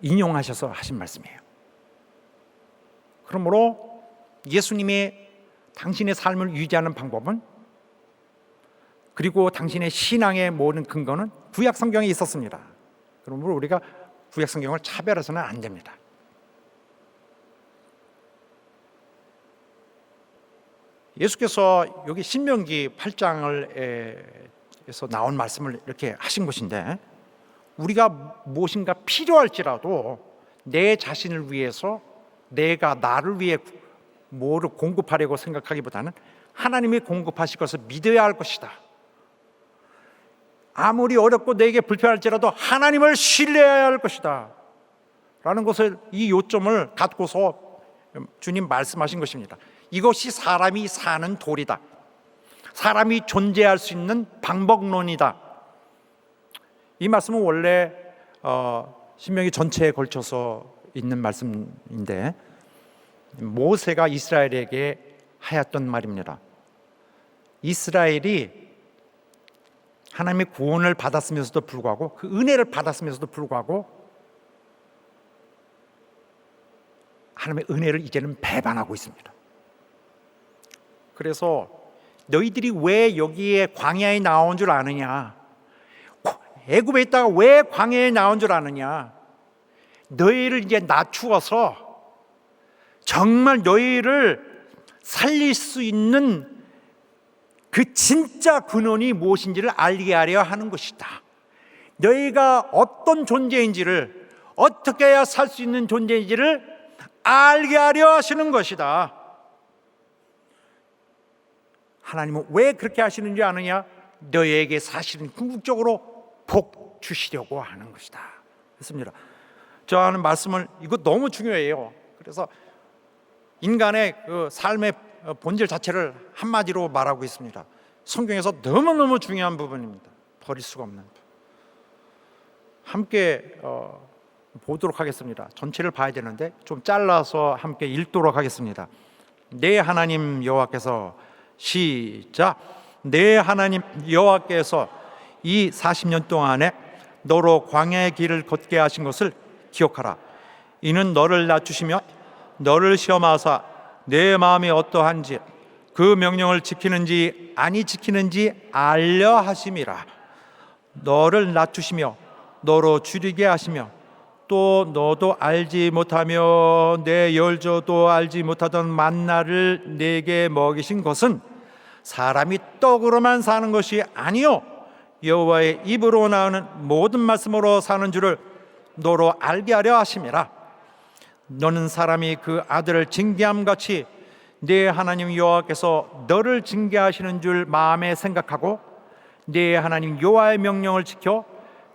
인용하셔서 하신 말씀이에요. 그러므로 예수님의 당신의 삶을 유지하는 방법은 그리고 당신의 신앙의 모든 근거는 구약 성경에 있었습니다. 그러므로 우리가 구약 성경을 차별해서는 안 됩니다. 예수께서 여기 신명기 8장에서 나온 말씀을 이렇게 하신 것인데 우리가 무엇인가 필요할지라도 내 자신을 위해서 내가 나를 위해 뭐를 공급하려고 생각하기보다는 하나님이 공급하실 것을 믿어야 할 것이다. 아무리 어렵고 내게 불편할지라도 하나님을 신뢰해야 할 것이다 라는 것을 이 요점을 갖고서 주님 말씀하신 것입니다. 이것이 사람이 사는 도리다. 사람이 존재할 수 있는 방법론이다. 이 말씀은 원래 신명기 전체에 걸쳐서 있는 말씀인데 모세가 이스라엘에게 하였던 말입니다. 이스라엘이 하나님의 구원을 받았으면서도 불구하고 그 은혜를 받았으면서도 불구하고 하나님의 은혜를 이제는 배반하고 있습니다. 그래서 너희들이 왜 여기에 광야에 나온 줄 아느냐? 애굽에 있다가 왜 광야에 나온 줄 아느냐? 너희를 이제 낮추어서 정말 너희를 살릴 수 있는 그 진짜 근원이 무엇인지를 알게 하려 하는 것이다. 너희가 어떤 존재인지를 어떻게 해야 살 수 있는 존재인지를 알게 하려 하시는 것이다. 하나님은 왜 그렇게 하시는지 아느냐? 너희에게 사실은 궁극적으로 복 주시려고 하는 것이다 했습니다. 저 하는 말씀을 이거 너무 중요해요. 그래서 인간의 그 삶의 본질 자체를 한마디로 말하고 있습니다. 성경에서 너무너무 중요한 부분입니다. 버릴 수가 없는 부분. 함께 보도록 하겠습니다. 전체를 봐야 되는데 좀 잘라서 함께 읽도록 하겠습니다. 내 하나님 여호와께서, 시작. 내 하나님 여호와께서 이 40년 동안에 너로 광야의 길을 걷게 하신 것을 기억하라. 이는 너를 낮추시며 너를 시험하사 내 마음이 어떠한지 그 명령을 지키는지 아니 지키는지 알려 하심이라. 너를 낮추시며 너로 줄이게 하시며 또 너도 알지 못하며 내 열조도 알지 못하던 만나를 내게 먹이신 것은 사람이 떡으로만 사는 것이 아니요 여호와의 입으로 나오는 모든 말씀으로 사는 줄을 너로 알게 하려 하심이라. 너는 사람이 그 아들을 징계함 같이 내 하나님 여호와께서 너를 징계하시는 줄 마음에 생각하고 내 하나님 여호와의 명령을 지켜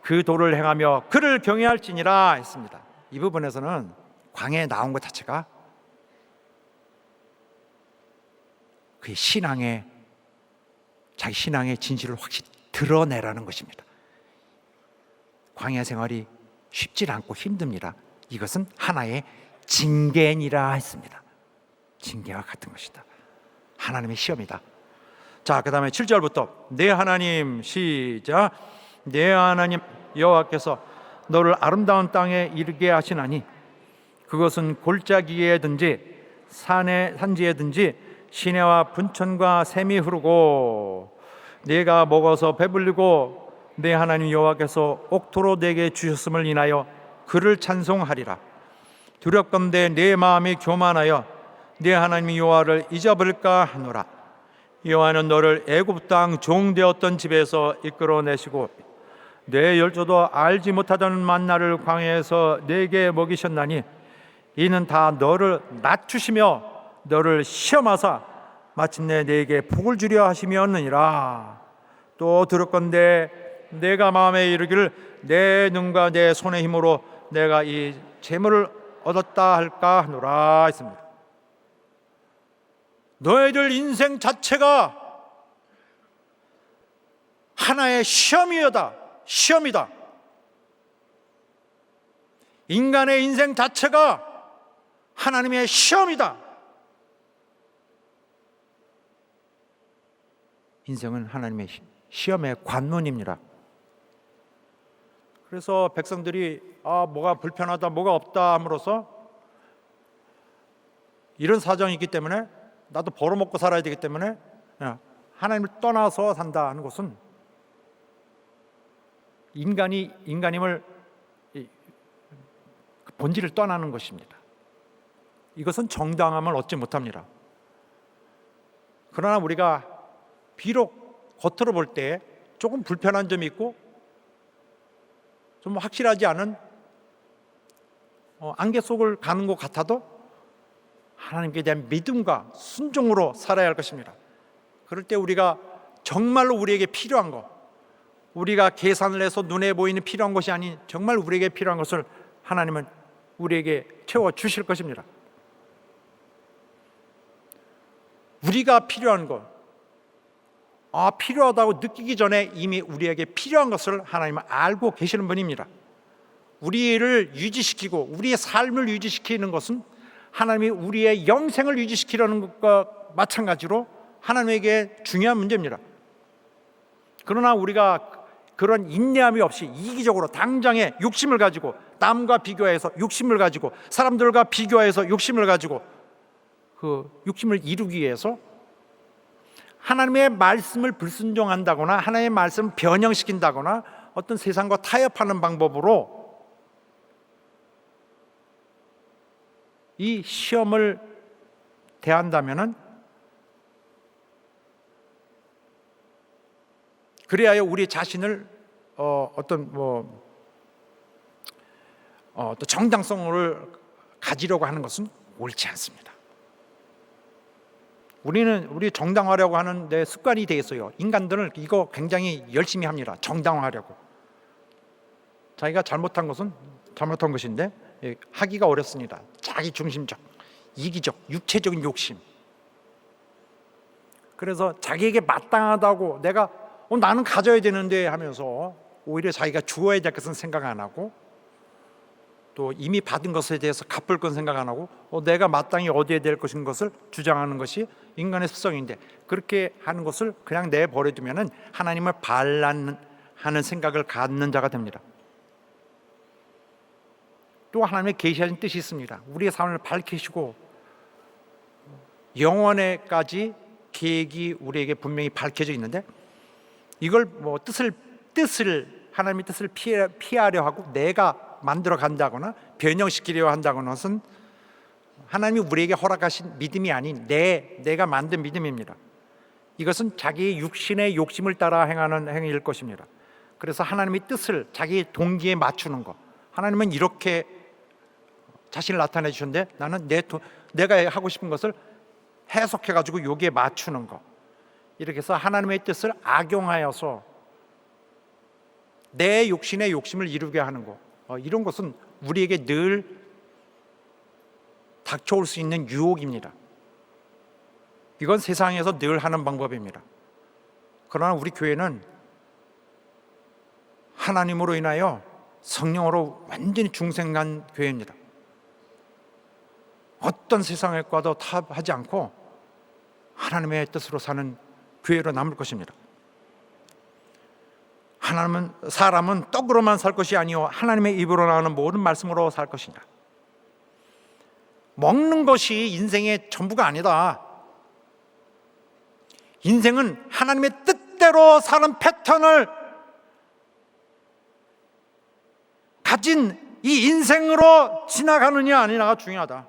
그 도를 행하며 그를 경외할지니라 했습니다. 이 부분에서는 광야에 나온 것 자체가 그의 자기 신앙의 진실을 확실히 드러내라는 것입니다. 광야 생활이 쉽지 않고 힘듭니다. 이것은 하나의 징계니라 했습니다. 징계와 같은 것이다. 하나님의 시험이다. 자, 그 다음에 7절부터 내 하나님, 시작. 내 하나님 여호와께서 너를 아름다운 땅에 이르게 하시나니 그것은 골짜기에든지 산지에든지 시내와 분천과 샘이 흐르고 내가 먹어서 배불리고 내 하나님 여호와께서 옥토로 내게 주셨음을 인하여 그를 찬송하리라. 두렵건대 내 마음이 교만하여 내 하나님 여호와를 잊어버릴까 하노라. 여호와는 너를 애굽 땅 종되었던 집에서 이끌어내시고 내 열조도 알지 못하던 만나를 광야에서 내게 먹이셨나니 이는 다 너를 낮추시며 너를 시험하사 마침내 내게 복을 주려 하심이었느니라. 또 들었건대 내가 마음에 이르기를 내 눈과 내 손의 힘으로 내가 이 재물을 얻었다 할까 하노라 했습니다. 너희들 인생 자체가 하나의 시험이다. 인간의 인생 자체가 하나님의 시험이다. 인생은 하나님의 시험의 관문입니다. 그래서 백성들이 뭐가 불편하다, 뭐가 없다 함으로써 이런 사정이 있기 때문에 나도 벌어먹고 살아야 되기 때문에 하나님을 떠나서 산다 하는 것은 인간임을 본질을 떠나는 것입니다. 이것은 정당함을 얻지 못합니다. 그러나 우리가 비록 겉으로 볼 때 조금 불편한 점이 있고 좀 확실하지 않은 안개 속을 가는 것 같아도 하나님께 대한 믿음과 순종으로 살아야 할 것입니다. 그럴 때 우리가 정말로 우리에게 필요한 것, 우리가 계산을 해서 눈에 보이는 필요한 것이 아닌 정말 우리에게 필요한 것을 하나님은 우리에게 채워주실 것입니다. 우리가 필요한 것, 필요하다고 느끼기 전에 이미 우리에게 필요한 것을 하나님은 알고 계시는 분입니다. 우리를 유지시키고 우리의 삶을 유지시키는 것은 하나님이 우리의 영생을 유지시키려는 것과 마찬가지로 하나님에게 중요한 문제입니다. 그러나 우리가 그런 인내함이 없이 이기적으로 당장의 욕심을 가지고 남과 비교해서 욕심을 가지고 사람들과 비교해서 욕심을 가지고 그 욕심을 이루기 위해서 하나님의 말씀을 불순종한다거나 하나님의 말씀을 변형시킨다거나 어떤 세상과 타협하는 방법으로 이 시험을 대한다면은 그래야 우리 자신을 어떤 정당성을 가지려고 하는 것은 옳지 않습니다. 우리 정당화하려고 하는 데 습관이 되어 있어요. 인간들은 이거 굉장히 열심히 합니다. 정당화하려고. 자기가 잘못한 것은 잘못한 것인데 하기가 어렵습니다. 자기 중심적, 이기적, 육체적인 욕심. 그래서 자기에게 마땅하다고 내가 나는 가져야 되는데 하면서 오히려 자기가 주어야 될 것은 생각 안 하고, 또 이미 받은 것에 대해서 갚을 건 생각 안 하고 내가 마땅히 얻어야 될 것인 것을 주장하는 것이 인간의 습성인데, 그렇게 하는 것을 그냥 내버려두면은 하나님을 반란하는 생각을 갖는 자가 됩니다. 또 하나님의 계시하신 뜻이 있습니다. 우리의 삶을 밝히시고 영원에까지 계획이 우리에게 분명히 밝혀져 있는데, 이걸 뜻을 하나님의 뜻을 피하려 하고 내가 만들어 간다거나 변형시키려 한다거나 것은 하나님이 우리에게 허락하신 믿음이 아닌 내가 만든 믿음입니다. 이것은 자기의 육신의 욕심을 따라 행하는 행위일 것입니다. 그래서 하나님의 뜻을 자기의 동기에 맞추는 것, 하나님은 이렇게 자신을 나타내 주셨는데 나는 내가 하고 싶은 것을 해석해 가지고 여기에 맞추는 것, 이렇게 해서 하나님의 뜻을 악용하여서 내 육신의 욕심을 이루게 하는 것, 이런 것은 우리에게 늘 닥쳐올 수 있는 유혹입니다. 이건 세상에서 늘 하는 방법입니다. 그러나 우리 교회는 하나님으로 인하여 성령으로 완전히 중생한 교회입니다. 어떤 세상의 과도 탑하지 않고 하나님의 뜻으로 사는 교회로 남을 것입니다. 사람은 떡으로만 살 것이 아니요 하나님의 입으로 나오는 모든 말씀으로 살 것이냐. 먹는 것이 인생의 전부가 아니다. 인생은 하나님의 뜻대로 사는 패턴을 가진 이 인생으로 지나가느냐 아니냐가 중요하다.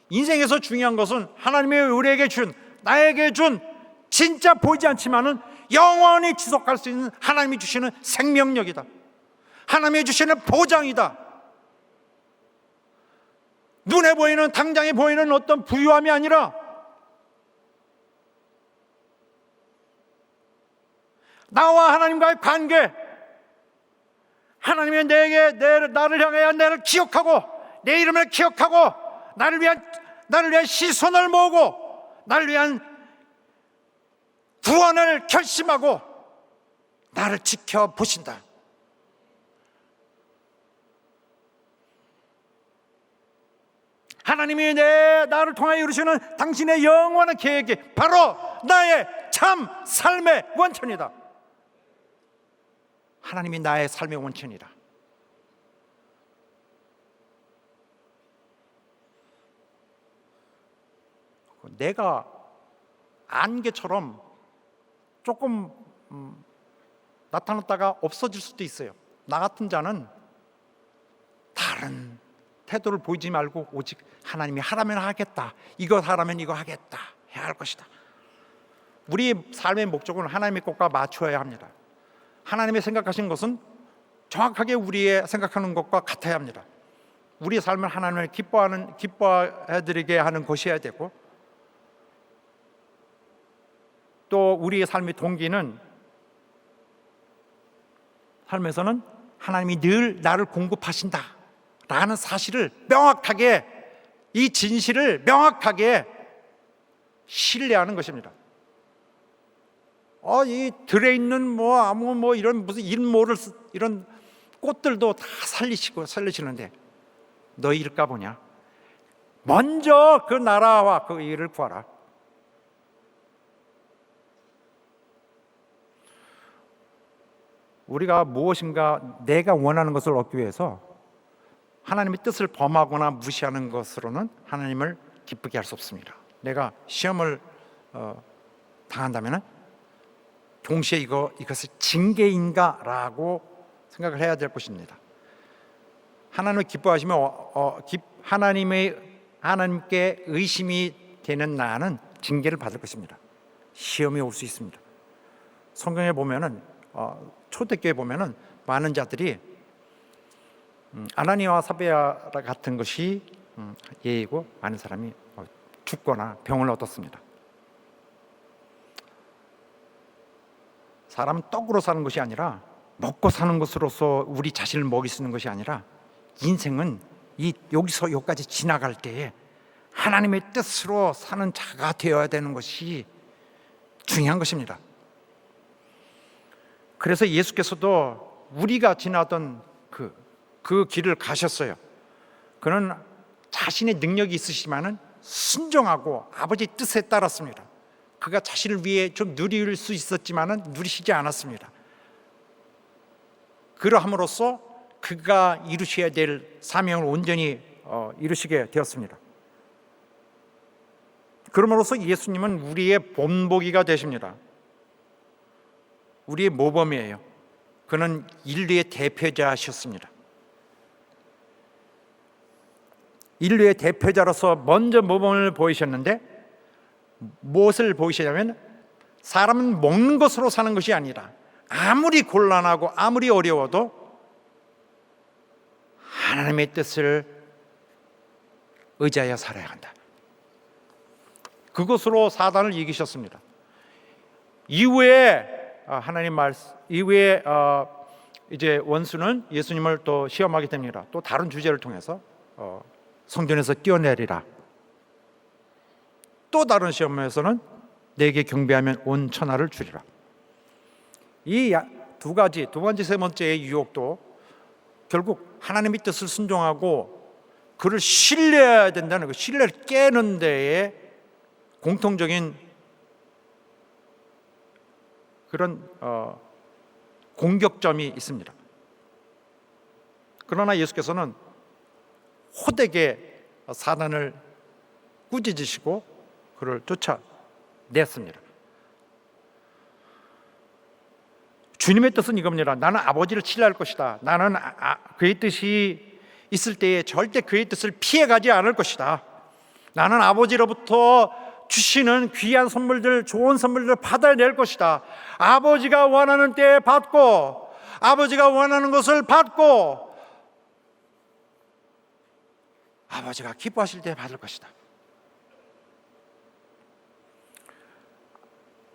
인생에서 중요한 것은 하나님이 우리에게 준, 나에게 준 진짜 보이지 않지만은 영원히 지속할 수 있는 하나님이 주시는 생명력이다. 하나님이 주시는 보장이다. 눈에 보이는, 당장에 보이는 어떤 부유함이 아니라 나와 하나님과의 관계, 하나님이 나를 향하여 나를 기억하고 내 이름을 기억하고 나를 위한 시선을 모으고 나를 위한 구원을 결심하고 나를 지켜보신다. 하나님이 나를 통하여 이루시는 당신의 영원한 계획이 바로 나의 참 삶의 원천이다. 하나님이 나의 삶의 원천이다. 내가 안개처럼 조금 나타났다가 없어질 수도 있어요. 나 같은 자는 다른 태도를 보이지 말고 오직 하나님이 하라면 하겠다, 이거 하라면 이거 하겠다 해야 할 것이다. 우리의 삶의 목적은 하나님의 것과 맞춰야 합니다. 하나님의 생각하신 것은 정확하게 우리의 생각하는 것과 같아야 합니다. 우리의 삶을 하나님을 기뻐해드리게 하는 것이어야 되고, 또 우리의 삶의 동기는 삶에서는 하나님이 늘 나를 공급하신다 라는 사실을 명확하게, 이 진실을 명확하게 신뢰하는 것입니다. 이 들에 있는 이런 무슨 인모를 이런 꽃들도 다 살리시는데 너희 일까 보냐? 먼저 그 나라와 그 일을 구하라. 우리가 무엇인가 내가 원하는 것을 얻기 위해서 하나님의 뜻을 범하거나 무시하는 것으로는 하나님을 기쁘게 할 수 없습니다. 내가 시험을 당한다면 동시에 이것을 징계인가라고 생각을 해야 될 것입니다. 하나님을 기뻐하시면 하나님께 의심이 되는 나는 징계를 받을 것입니다. 시험이 올 수 있습니다. 성경에 보면은 초대교회 보면은 많은 자들이 아나니아와 삽비라 같은 것이 예이고 많은 사람이 죽거나 병을 얻었습니다. 사람은 떡으로 사는 것이 아니라, 먹고 사는 것으로서 우리 자신을 먹일 수 있는 것이 아니라, 인생은 여기서 여기까지 지나갈 때에 하나님의 뜻으로 사는 자가 되어야 되는 것이 중요한 것입니다. 그래서 예수께서도 우리가 지나던 그 길을 가셨어요. 그는 자신의 능력이 있으시지만은 순종하고 아버지 뜻에 따랐습니다. 그가 자신을 위해 좀 누릴 수 있었지만은 누리시지 않았습니다. 그러함으로써 그가 이루셔야 될 사명을 온전히 이루시게 되었습니다. 그러므로서 예수님은 우리의 본보기가 되십니다. 우리의 모범이에요. 그는 인류의 대표자셨습니다. 인류의 대표자로서 먼저 모범을 보이셨는데 무엇을 보이시냐면 사람은 먹는 것으로 사는 것이 아니라 아무리 곤란하고 아무리 어려워도 하나님의 뜻을 의지하여 살아야 한다. 그것으로 사단을 이기셨습니다. 이후에 하나님 말씀 이후에 이제 원수는 예수님을 또 시험하게 됩니다. 또 다른 주제를 통해서 성전에서 뛰어내리라. 또 다른 시험에서는 내게 경배하면 온 천하를 주리라. 이 두 가지, 두 번째, 세 번째의 유혹도 결국 하나님의 뜻을 순종하고 그를 신뢰해야 된다는 그 신뢰를 깨는 데에 공통적인 그런 공격점이 있습니다. 그러나 예수께서는 호되게 사단을 꾸짖으시고 그를 쫓아냈습니다. 주님의 뜻은 이겁니다. 나는 아버지를 신뢰할 것이다. 나는 그의 뜻이 있을 때에 절대 그의 뜻을 피해가지 않을 것이다. 나는 아버지로부터 주시는 귀한 선물들, 좋은 선물들을 받아낼 것이다. 아버지가 원하는 때에 받고 아버지가 원하는 것을 받고 아버지가 기뻐하실 때 받을 것이다.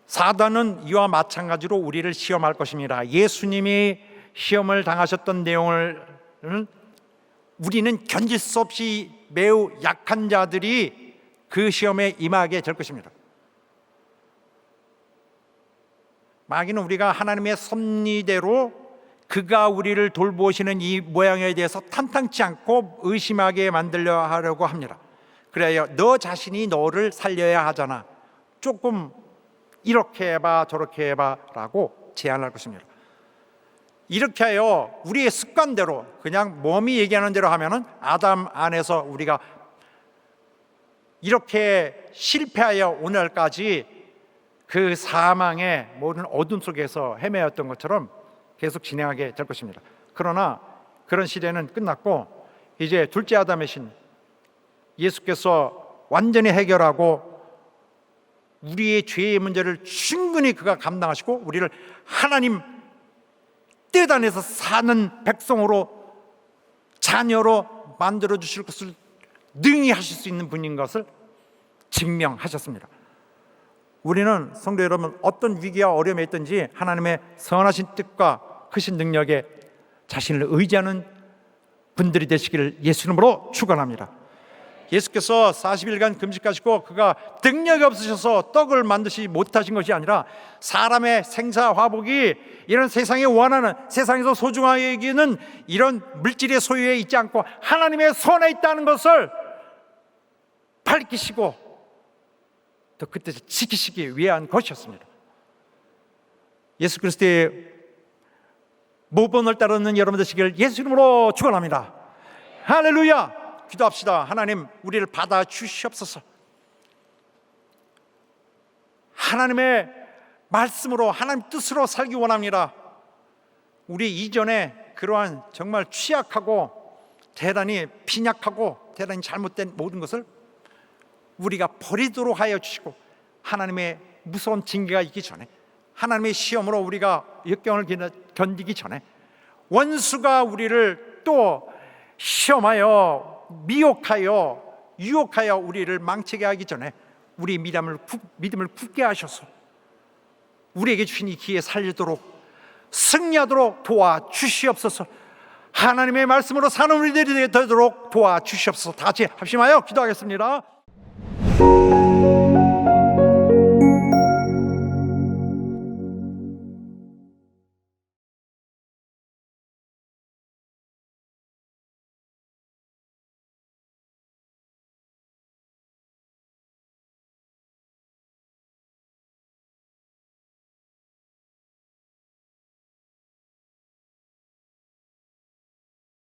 사단은 이와 마찬가지로 우리를 시험할 것입니다. 예수님이 시험을 당하셨던 내용을 우리는 견딜 수 없이 매우 약한 자들이 그 시험에 임하게 될 것입니다. 마귀는 우리가 하나님의 섭리대로 그가 우리를 돌보시는 이 모양에 대해서 탐탁치 않고 의심하게 만들려 하려고 합니다. 그래야 너 자신이 너를 살려야 하잖아. 조금 이렇게 해봐 저렇게 해봐 라고 제안할 것입니다. 이렇게 하여 우리의 습관대로 그냥 몸이 얘기하는 대로 하면은 아담 안에서 우리가 이렇게 실패하여 오늘까지 그 사망의 모든 어둠 속에서 헤매었던 것처럼 계속 진행하게 될 것입니다. 그러나 그런 시대는 끝났고 이제 둘째 아담의 신 예수께서 완전히 해결하고 우리의 죄의 문제를 충분히 그가 감당하시고 우리를 하나님 뜻 안에서 사는 백성으로 자녀로 만들어 주실 것을 능히 하실 수 있는 분인 것을 증명하셨습니다. 우리는 성도 여러분, 어떤 위기와 어려움에 있든지 하나님의 선하신 뜻과 크신 능력에 자신을 의지하는 분들이 되시기를 예수 이름으로 축원합니다. 예수께서 40일간 금식하시고 그가 능력이 없으셔서 떡을 만드시지 못하신 것이 아니라 사람의 생사화복이 이런 세상에 원하는, 세상에서 소중하게 여기는 이런 물질의 소유에 있지 않고 하나님의 손에 있다는 것을 밝히시고 또 그 뜻을 지키시기 위한 것이었습니다. 예수 그리스도의 모범을 따르는 여러분 되시기를 예수 이름으로 축원합니다. 할렐루야. 기도합시다. 하나님, 우리를 받아 주시옵소서. 하나님의 말씀으로 하나님 뜻으로 살기 원합니다. 우리 이전에 그러한 정말 취약하고 대단히 빈약하고 대단히 잘못된 모든 것을 우리가 버리도록 하여 주시고 하나님의 무서운 징계가 있기 전에, 하나님의 시험으로 우리가 역경을 견디기 전에 원수가 우리를 또 시험하여 미혹하여 유혹하여 우리를 망치게 하기 전에 우리 믿음을 굳게 하셔서 우리에게 주신 이 기회 살리도록 승리하도록 도와주시옵소서. 하나님의 말씀으로 사는 우리들이 되도록 도와주시옵소서. 다 같이 합심하여 기도하겠습니다.